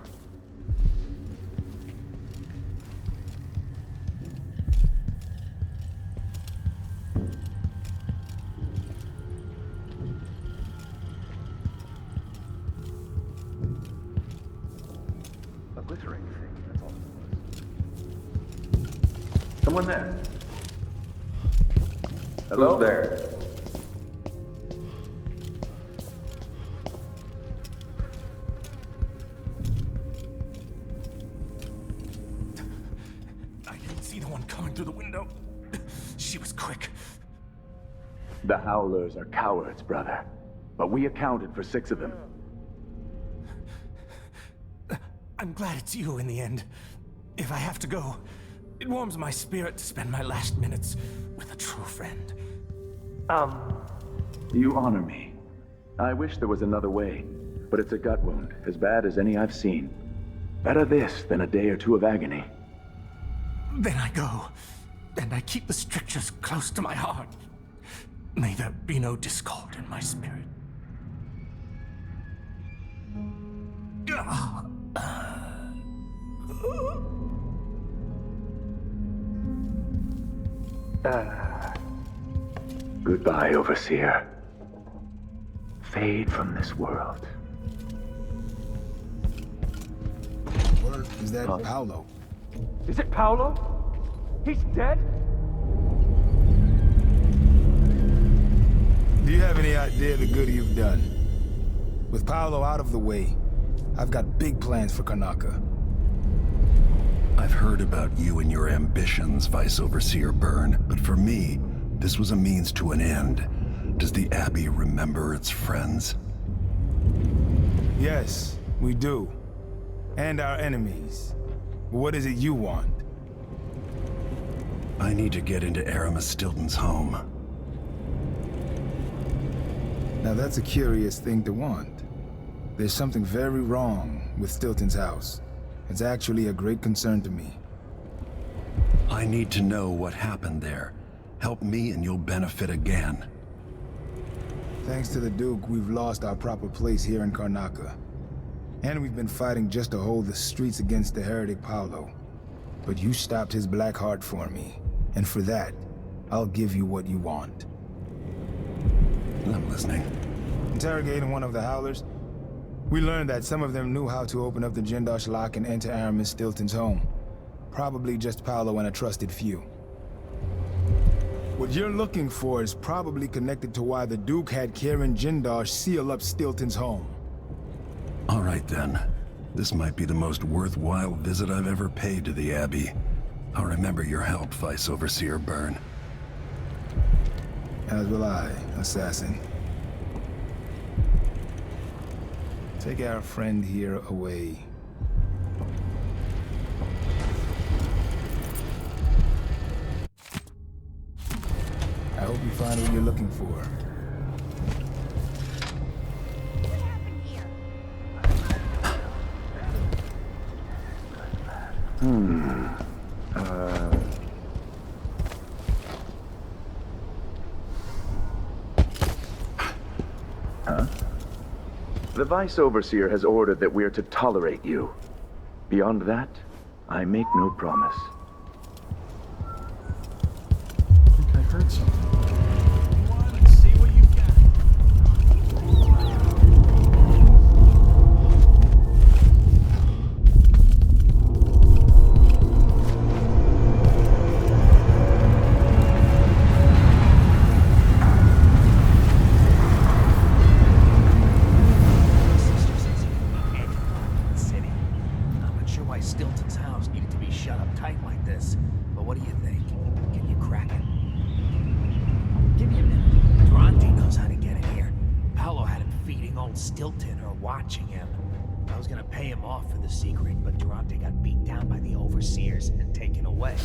Speaker 17: A glittering thing, that's all it was. Someone there? Hello? Who's there?
Speaker 5: I didn't see the one coming through the window. She was quick.
Speaker 17: The Howlers are cowards, brother. But we accounted for 6 of them.
Speaker 7: I'm glad it's you in the end. If I have to go, it warms my spirit to spend my last minutes with a true friend.
Speaker 17: You honor me. I wish there was another way, but it's a gut wound, as bad as any I've seen. Better this than a day or 2 of agony.
Speaker 7: Then I go, and I keep the strictures close to my heart. May there be no discord in my spirit.
Speaker 17: Goodbye, Overseer. Fade from this world.
Speaker 18: Or is that Paolo?
Speaker 5: Is it Paolo? He's dead?
Speaker 18: Do you have any idea the good you've done? With Paolo out of the way, I've got big plans for Karnaca.
Speaker 3: I've heard about you and your ambitions, Vice Overseer Byrne, but for me, this was a means to an end. Does the Abbey remember its friends?
Speaker 18: Yes, we do. And our enemies. What is it you want?
Speaker 3: I need to get into Aramis Stilton's home.
Speaker 18: Now that's a curious thing to want. There's something very wrong with Stilton's house. It's actually a great concern to me.
Speaker 3: I need to know what happened there. Help me and you'll benefit again.
Speaker 18: Thanks to the Duke, we've lost our proper place here in Karnaca. And we've been fighting just to hold the streets against the heretic Paolo. But you stopped his black heart for me. And for that, I'll give you what you want.
Speaker 3: I'm listening.
Speaker 18: Interrogating one of the Howlers, we learned that some of them knew how to open up the Jindosh lock and enter Aramis Stilton's home. Probably just Paolo and a trusted few. What you're looking for is probably connected to why the Duke had Karen Jindosh seal up Stilton's home.
Speaker 3: All right then. This might be the most worthwhile visit I've ever paid to the Abbey. I'll remember your help, Vice Overseer Byrne.
Speaker 18: As will I, Assassin. Take our friend here away. I hope you find what you're looking for.
Speaker 17: Huh? The Vice Overseer has ordered that we are to tolerate you. Beyond that, I make no promise.
Speaker 3: I think I heard something.
Speaker 5: Let's see what you've got.
Speaker 19: I'm not sure why Stilton's house needed to be shut up tight like this, but what do you think? Can you crack it? Give me a minute. Durante knows how to get in here. Paolo had him feeding old Stilton or watching him. I was gonna pay him off for the secret, but Durante got beat down by the overseers and taken away.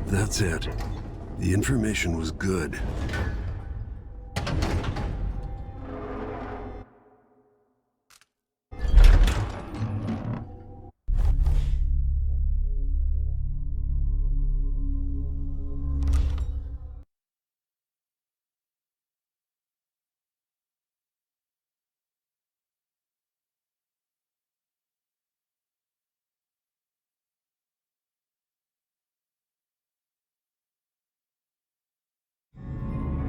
Speaker 3: That's it. The information was good.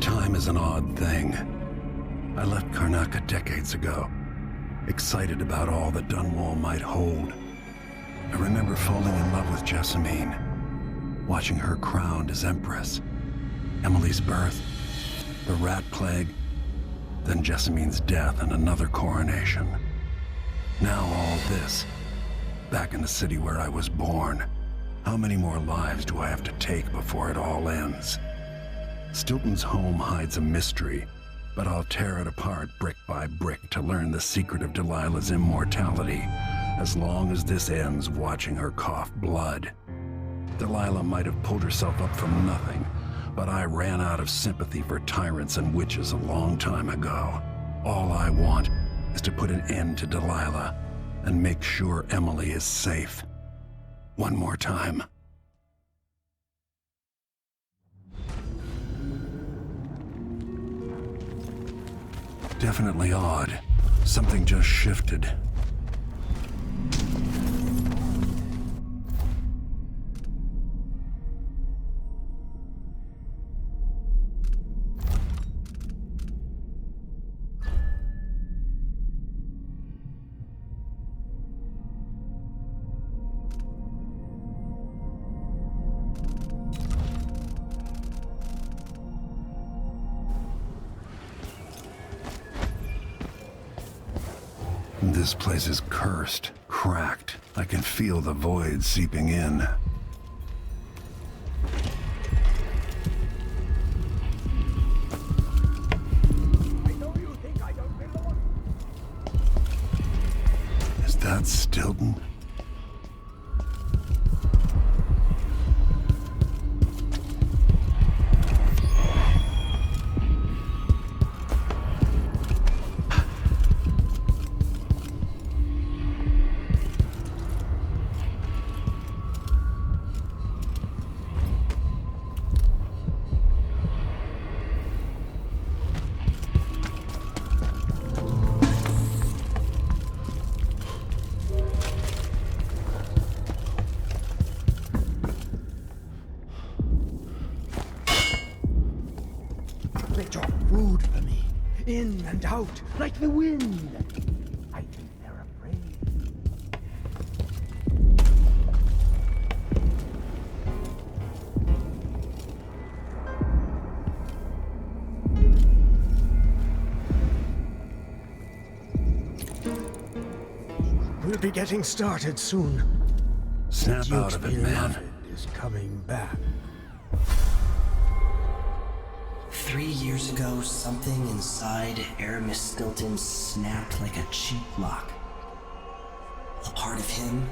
Speaker 3: Time is an odd thing. I left Karnaca decades ago, excited about all that Dunwall might hold. I remember falling in love with Jessamine, watching her crowned as Empress, Emily's birth, the Rat Plague, then Jessamine's death and another coronation. Now all this, back in the city where I was born. How many more lives do I have to take before it all ends? Stilton's home hides a mystery, but I'll tear it apart brick by brick to learn the secret of Delilah's immortality, as long as this ends watching her cough blood. Delilah might have pulled herself up from nothing, but I ran out of sympathy for tyrants and witches a long time ago. All I want is to put an end to Delilah and make sure Emily is safe. One more time. Definitely odd. Something just shifted. This place is cursed, cracked. I can feel the void seeping in. Is that Stilton?
Speaker 19: They drop food for me, in and out, like the wind. I think they're afraid. We'll be getting started soon.
Speaker 3: Snap
Speaker 19: The
Speaker 3: out
Speaker 19: Duke's
Speaker 3: of it, man.
Speaker 19: beloved is coming back.
Speaker 9: 3 years ago, something inside Aramis Stilton snapped like a cheap lock. A part of him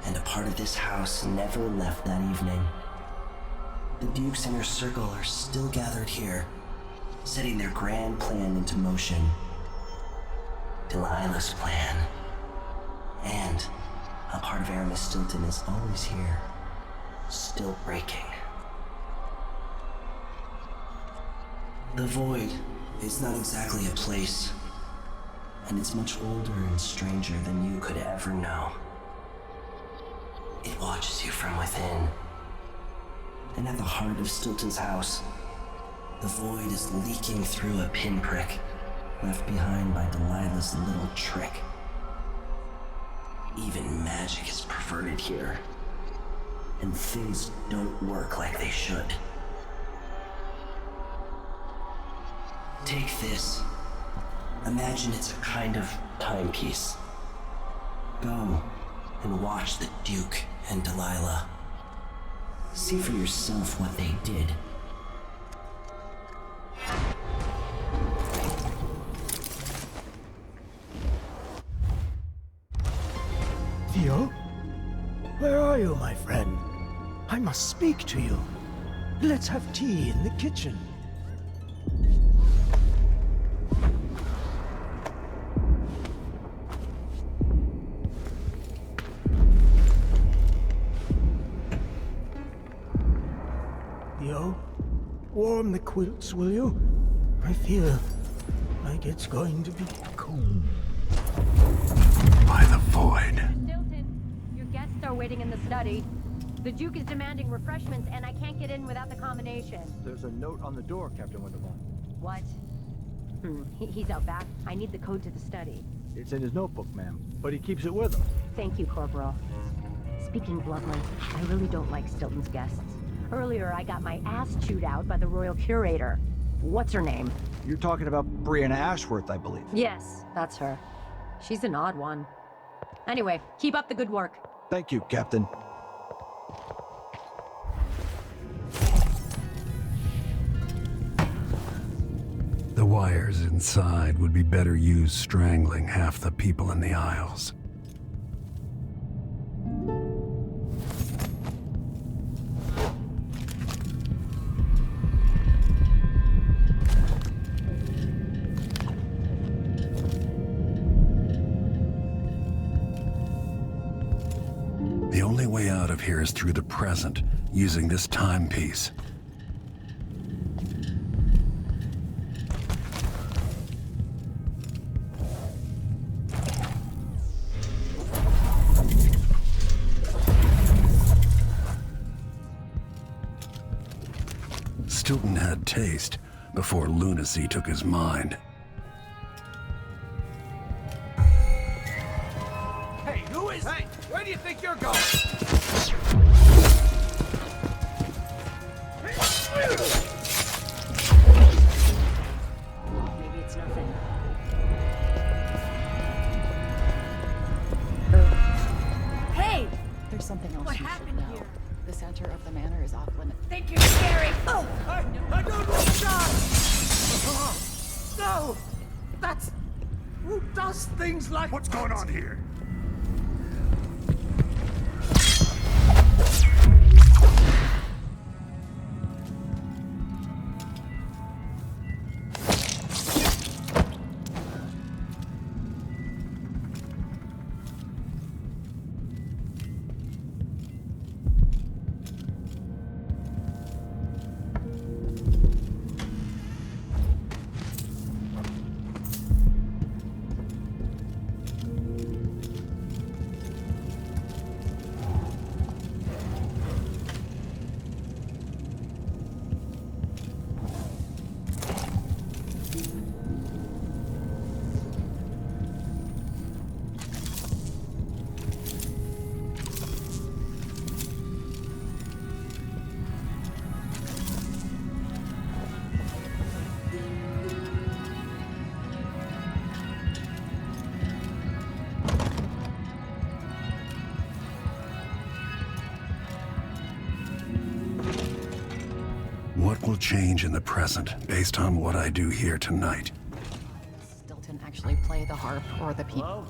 Speaker 9: and a part of this house never left that evening. The Duke's inner circle are still gathered here, setting their grand plan into motion. Delilah's plan. And a part of Aramis Stilton is always here, still breaking. The Void is not exactly a place, and it's much older and stranger than you could ever know. It watches you from within. And at the heart of Stilton's house, the Void is leaking through a pinprick left behind by Delilah's little trick. Even magic is perverted here, and things don't work like they should. Take this. Imagine it's a kind of timepiece. Go and watch the Duke and Delilah. See for yourself what they did.
Speaker 19: Theo? Where are you, my friend? I must speak to you. Let's have tea in the kitchen. Theo, warm the quilts, will you? I feel like it's going to be cold.
Speaker 3: By the Void.
Speaker 12: Stilton, your guests are waiting in the study. The Duke is demanding refreshments, and I can't get in without the combination.
Speaker 13: There's a note on the door, Captain Winterborn.
Speaker 12: What? He's out back. I need the code to the study.
Speaker 13: It's in his notebook, ma'am, but he keeps it with him.
Speaker 12: Thank you, Corporal. Speaking bluntly, I really don't like Stilton's guests. Earlier, I got my ass chewed out by the Royal Curator. What's her name?
Speaker 13: You're talking about Brianna Ashworth, I believe.
Speaker 12: Yes, that's her. She's an odd one. Anyway, keep up the good work.
Speaker 13: Thank you, Captain.
Speaker 3: The wires inside would be better used strangling half the people in the aisles. The only way out of here is through the present, using this timepiece. man had taste before lunacy took his mind.
Speaker 5: Hey, who is... Hey, where do you think you're going?
Speaker 11: Maybe it's nothing. Hey! There's something else
Speaker 6: What
Speaker 11: you
Speaker 6: happened
Speaker 11: should know.
Speaker 6: here?
Speaker 11: The center of the manor is off limits.
Speaker 6: Think you're scary? Oh!
Speaker 5: I don't want to die! No! That's... Who does things like...
Speaker 16: What's going on here?
Speaker 3: What will change in the present based on what I do here tonight?
Speaker 11: Stilton actually play the harp or the piano?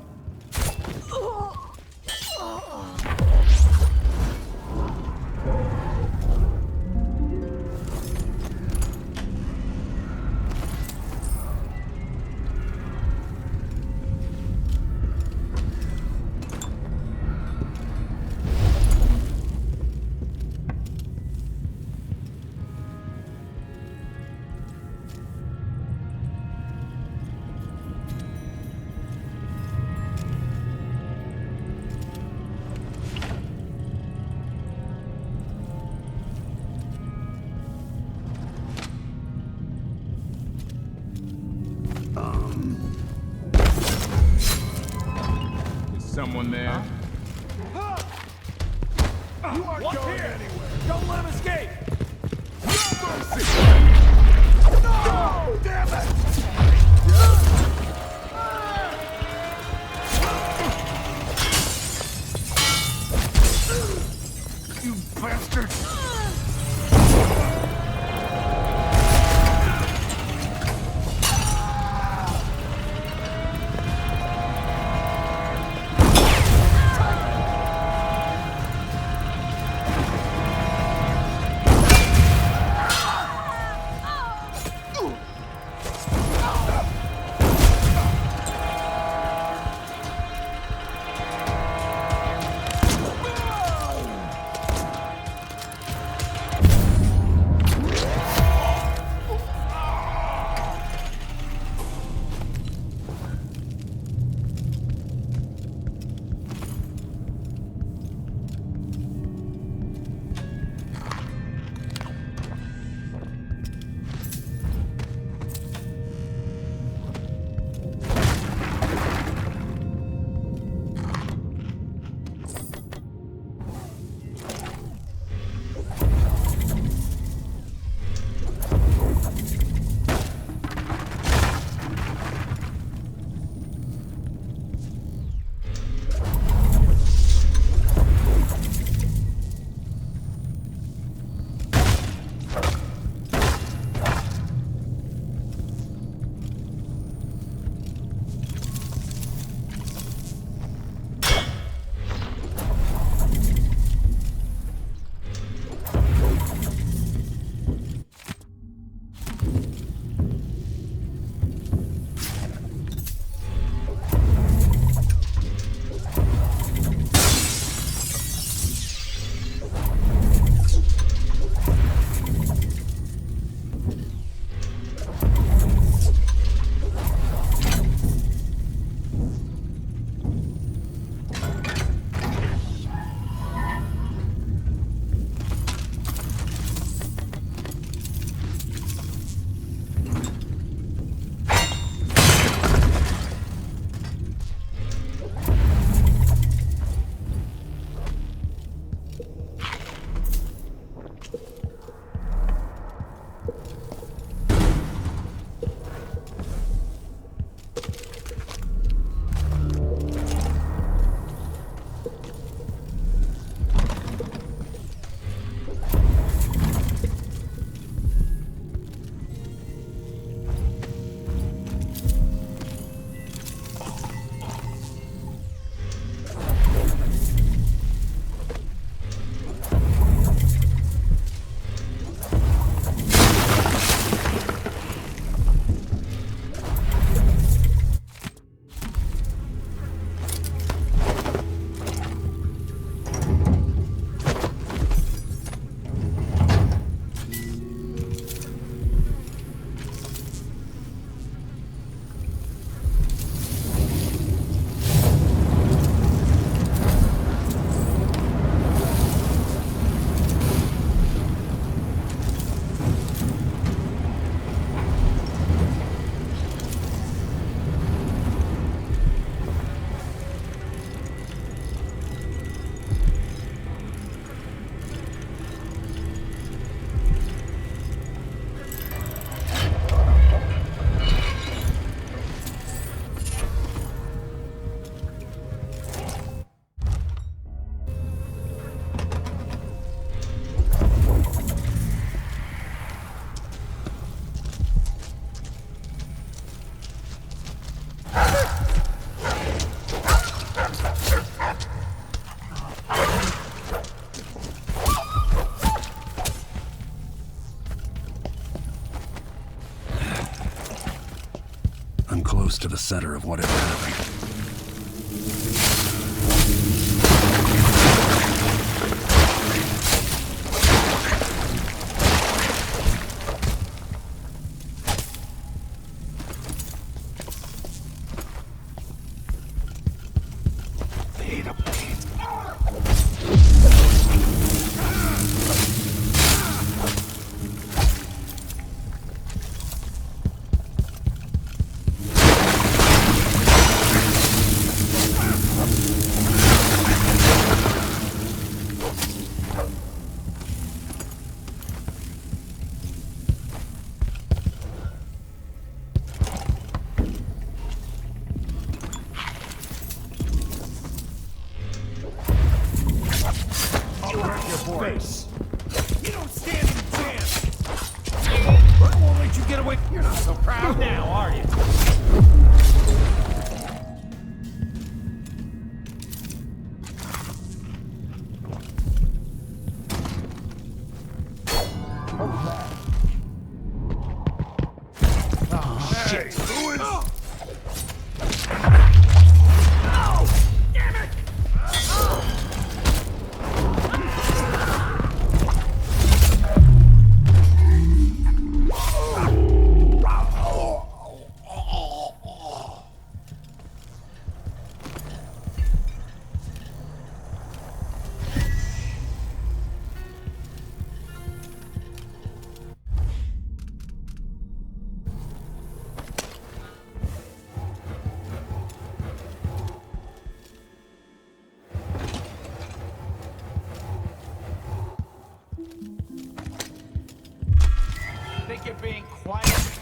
Speaker 5: Is someone there? You aren't going anywhere! Don't let him escape! No mercy! No! Damn it!
Speaker 16: You bastard!
Speaker 3: I'm close to the center of whatever happened.
Speaker 5: Face. You don't stand a chance. I won't let you get away. You're not so proud now, are you? Oh, shit. Who is... Damn it! Think you're being quiet?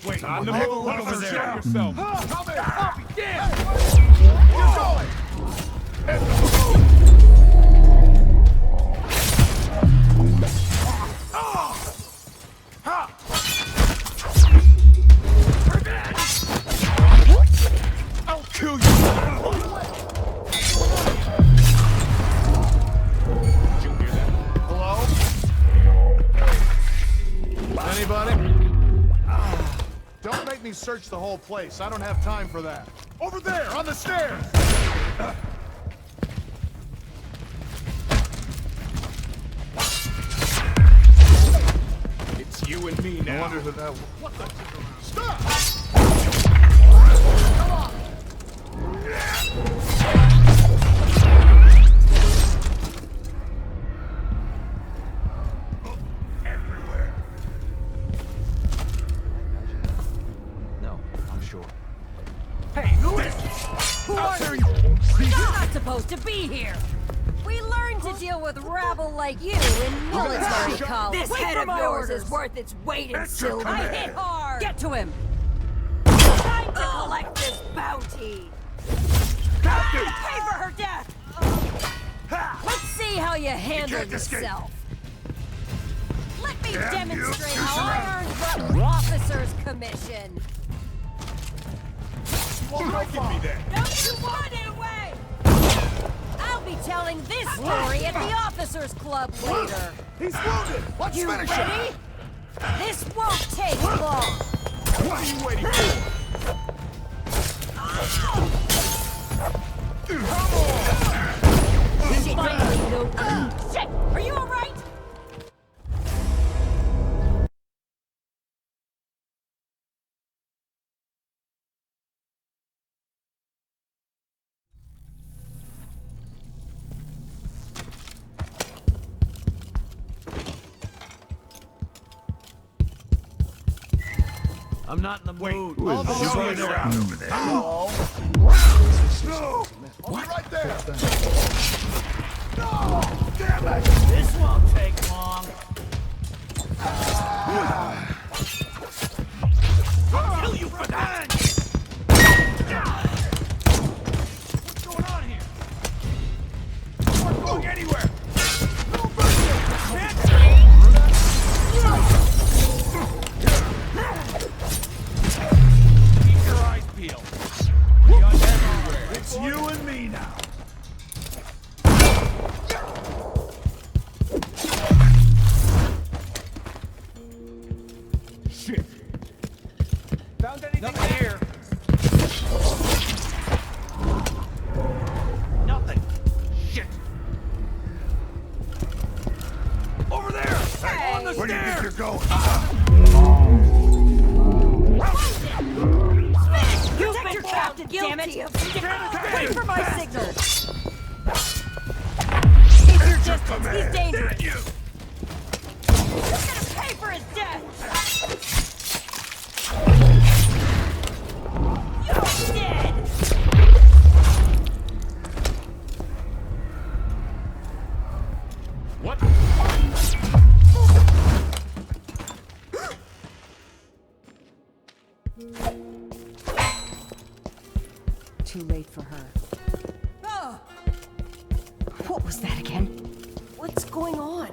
Speaker 5: Wait, on the move over there. Show yourself. Come here, I'll begin. You're going. I'll kill you. Did you hear that? Hello? Anybody? Don't make me search the whole place. I don't have time for that. Over there, on the stairs! It's you and me now. I wonder who that was. What the? Stop! Come on! Hey, who is this? Who are you?
Speaker 6: You're not supposed to be here! We learned to deal with rabble like you in military college. This head of yours is worth its weight in silver. I hit hard! Get to him! Time to collect this bounty! Pay for her death! Let's see how you handle yourself. Let me demonstrate how I earned the officer's commission.
Speaker 5: Why give me that?
Speaker 6: Don't you run it away! I'll be telling this story at the officers' club later.
Speaker 5: He's wounded. Let's finish him.
Speaker 6: Ready? This won't take long.
Speaker 5: What are you waiting for? Come on!
Speaker 6: Shit, shit! Are you all right?
Speaker 19: I'm not in the mood.
Speaker 5: I'll show you around over there. No! I'll be right there! No! Damn it!
Speaker 19: This won't take long.
Speaker 5: I'll kill you for that! What's going on here? I'm not going anywhere! No mercy! Keep your eyes peeled. Guns everywhere. It's you and me now. Shit. Found anything here?
Speaker 19: Nothing.
Speaker 5: Shit! Over there! Hey, on the
Speaker 16: Where do you think
Speaker 5: stairs!
Speaker 16: you're going?
Speaker 6: Protect your captain, damn it! Wait for my signal! Keep your distance, he's dangerous! He's gonna pay for his death! You're dead!
Speaker 10: What?
Speaker 12: Too late for her.
Speaker 6: Oh,
Speaker 12: What was that again?
Speaker 6: what's going on?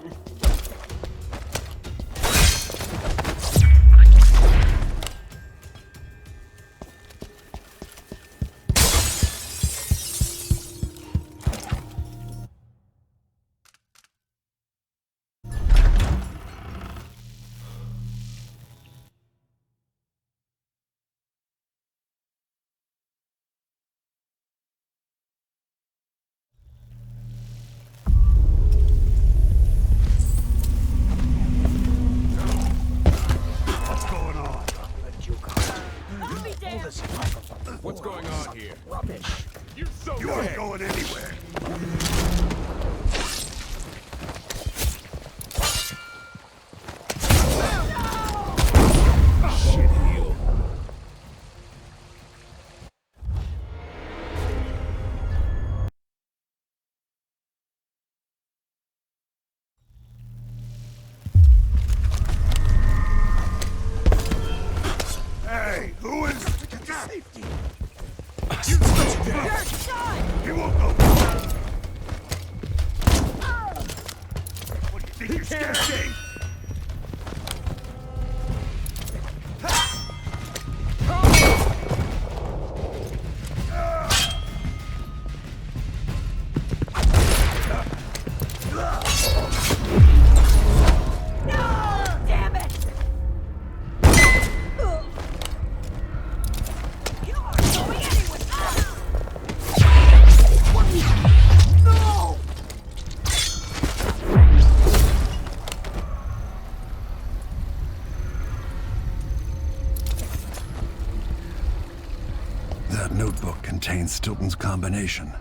Speaker 16: What's going on?
Speaker 6: I'll be damned!
Speaker 10: What's going on here?
Speaker 19: Rubbish.
Speaker 10: You so
Speaker 16: You aren't going anywhere.
Speaker 10: shit heel.
Speaker 16: Hey, who is...
Speaker 19: Safety.
Speaker 6: You're shot!
Speaker 16: He won't go. What, do you think you're scared?
Speaker 6: No! Damn it! You aren't going anywhere! No!
Speaker 3: That notebook contains Stilton's combination.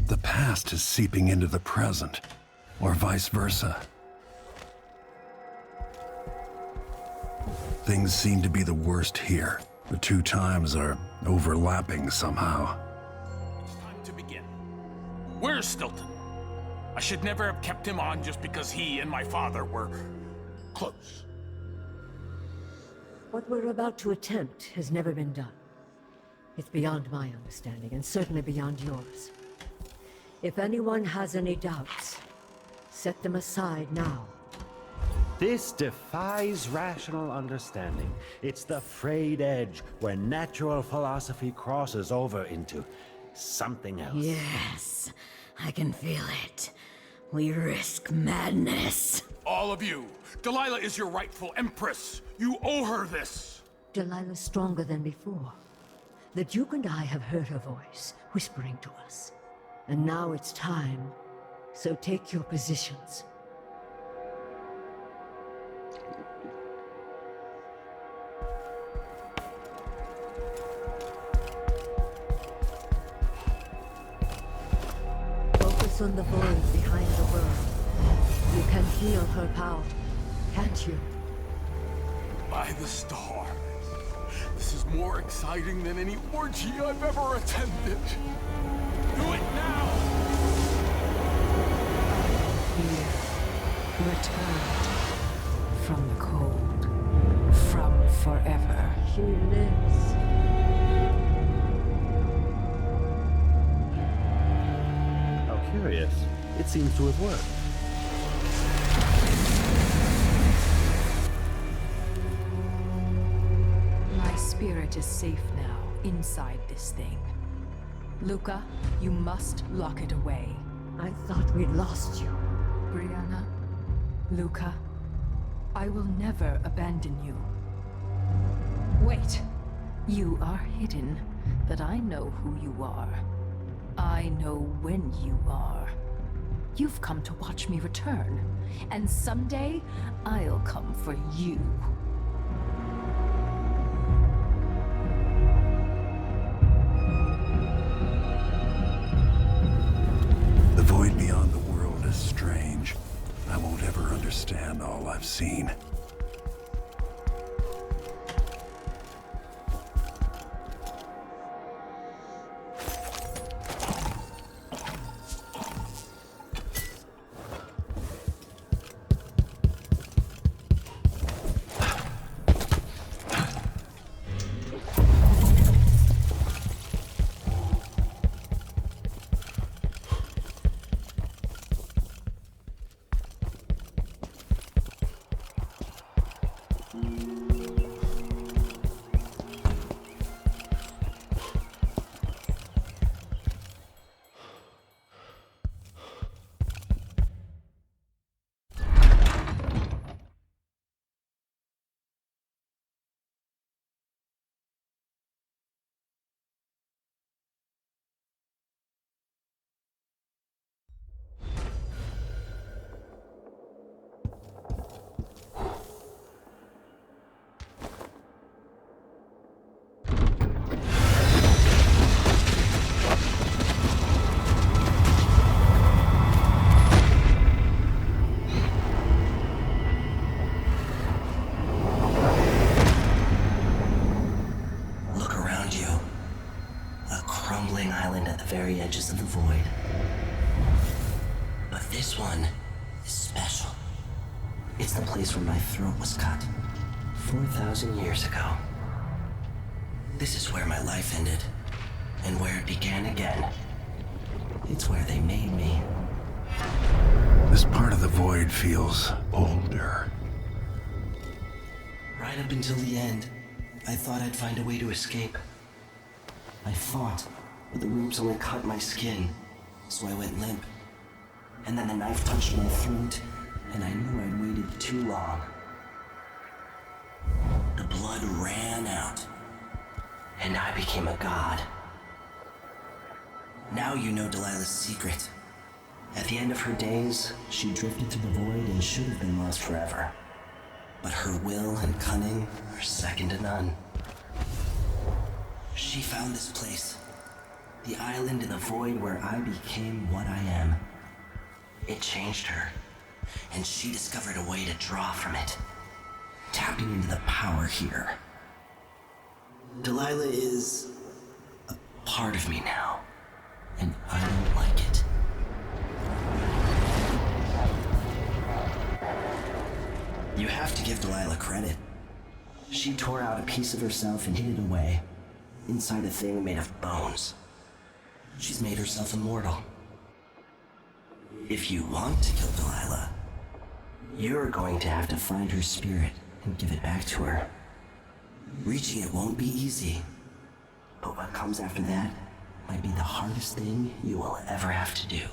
Speaker 3: The past is seeping into the present, or vice versa. Things seem to be the worst here. The two times are overlapping somehow.
Speaker 10: Time to begin. Where's Stilton? I should never have kept him on just because he and my father were close.
Speaker 20: What we're about to attempt has never been done. It's beyond my understanding, and certainly beyond yours. If anyone has any doubts, set them aside now.
Speaker 21: This defies rational understanding. It's the frayed edge where natural philosophy crosses over into something else.
Speaker 20: Yes, I can feel it. We risk madness.
Speaker 10: All of you, Delilah is your rightful empress. You owe her this.
Speaker 20: Delilah's stronger than before. The Duke and I have heard her voice, whispering to us. And now it's time. So take your positions. Focus on the void behind the world. You can feel her power, can't you?
Speaker 4: By the stars. This is more exciting than any orgy I've ever attended. Do it now!
Speaker 2: Here, returned from the cold, from forever.
Speaker 20: She lives.
Speaker 21: How curious. It seems to have worked.
Speaker 11: My spirit is safe now, inside this thing. Luca, you must lock it away.
Speaker 20: I thought we'd lost you.
Speaker 11: Brianna, Luca, I will never abandon you. Wait! You are hidden, but I know who you are. I know when you are. You've come to watch me return, and someday I'll come for you.
Speaker 3: The void beyond the world is strange. I won't ever understand all I've seen.
Speaker 9: Very edges of the void. But this one is special. It's the place where my throat was cut 4,000 years ago. This is where my life ended, and where it began again. It's where they made me.
Speaker 3: This part of the void feels older.
Speaker 9: Right up until the end, I thought I'd find a way to escape. I fought, but the ropes only cut my skin, so I went limp. And then the knife touched my throat, and I knew I'd waited too long. The blood ran out, and I became a god. Now you know Delilah's secret. At the end of her days, she drifted through the void and should have been lost forever. But her will and cunning are second to none. She found this place. The island in the void where I became what I am. It changed her, and she discovered a way to draw from it, tapping into the power here. Delilah is a part of me now, and I don't like it. You have to give Delilah credit. She tore out a piece of herself and hid it away, inside a thing made of bones. She's made herself immortal. If you want to kill Delilah, you're going to have to find her spirit and give it back to her. Reaching it won't be easy, but what comes after that might be the hardest thing you will ever have to do.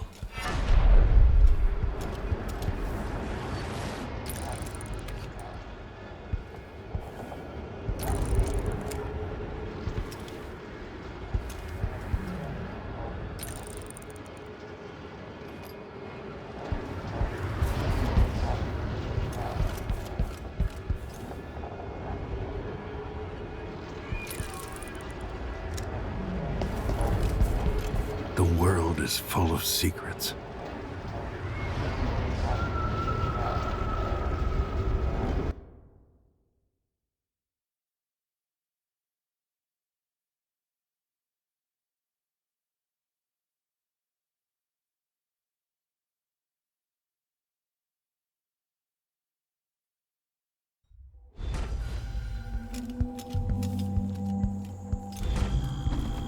Speaker 3: is full of secrets.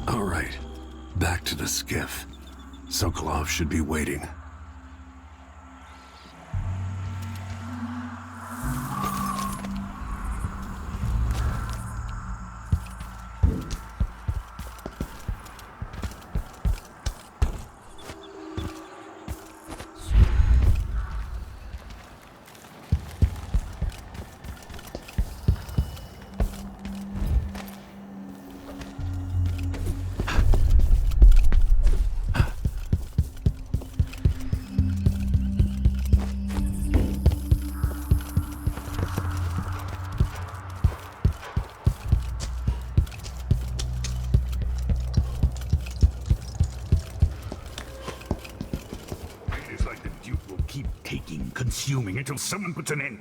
Speaker 3: All right, back to the skiff. Sokolov should be waiting.
Speaker 1: Consuming until someone puts an end.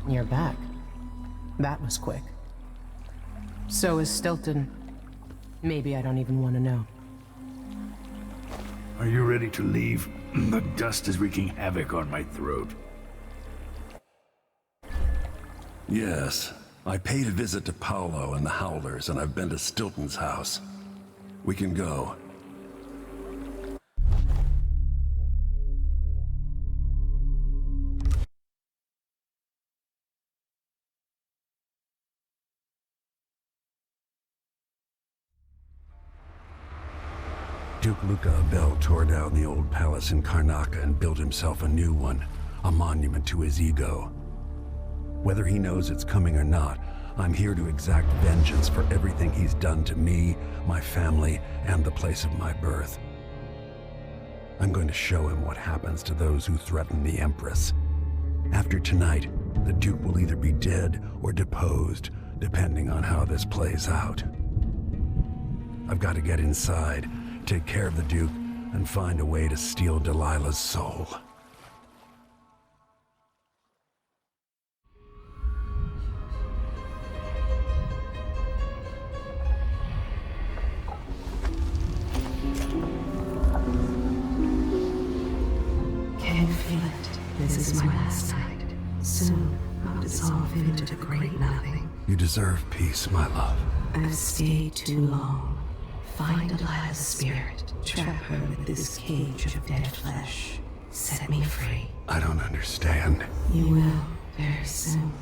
Speaker 2: You're back. That was quick. So is Stilton. Maybe I don't even want to know.
Speaker 1: Are you ready to leave? The dust is wreaking havoc on my throat.
Speaker 3: Yes. I paid a visit to Paolo and the Howlers, and I've been to Stilton's house. We can go. Duke Luca Abel tore down the old palace in Karnaca and built himself a new one, a monument to his ego. Whether he knows it's coming or not, I'm here to exact vengeance for everything he's done to me, my family, and the place of my birth. I'm going to show him what happens to those who threaten the Empress. After tonight, the Duke will either be dead or deposed, depending on how this plays out. I've got to get inside, take care of the Duke, and find a way to steal Delilah's soul.
Speaker 14: Can you feel it? This is my last night. Soon, I'll dissolve into the great nothing.
Speaker 3: You deserve peace, my love.
Speaker 14: I've stayed too long. Find Delilah's spirit. Trap her with this cage of dead flesh. Set me free.
Speaker 3: I don't understand.
Speaker 14: You will, very soon.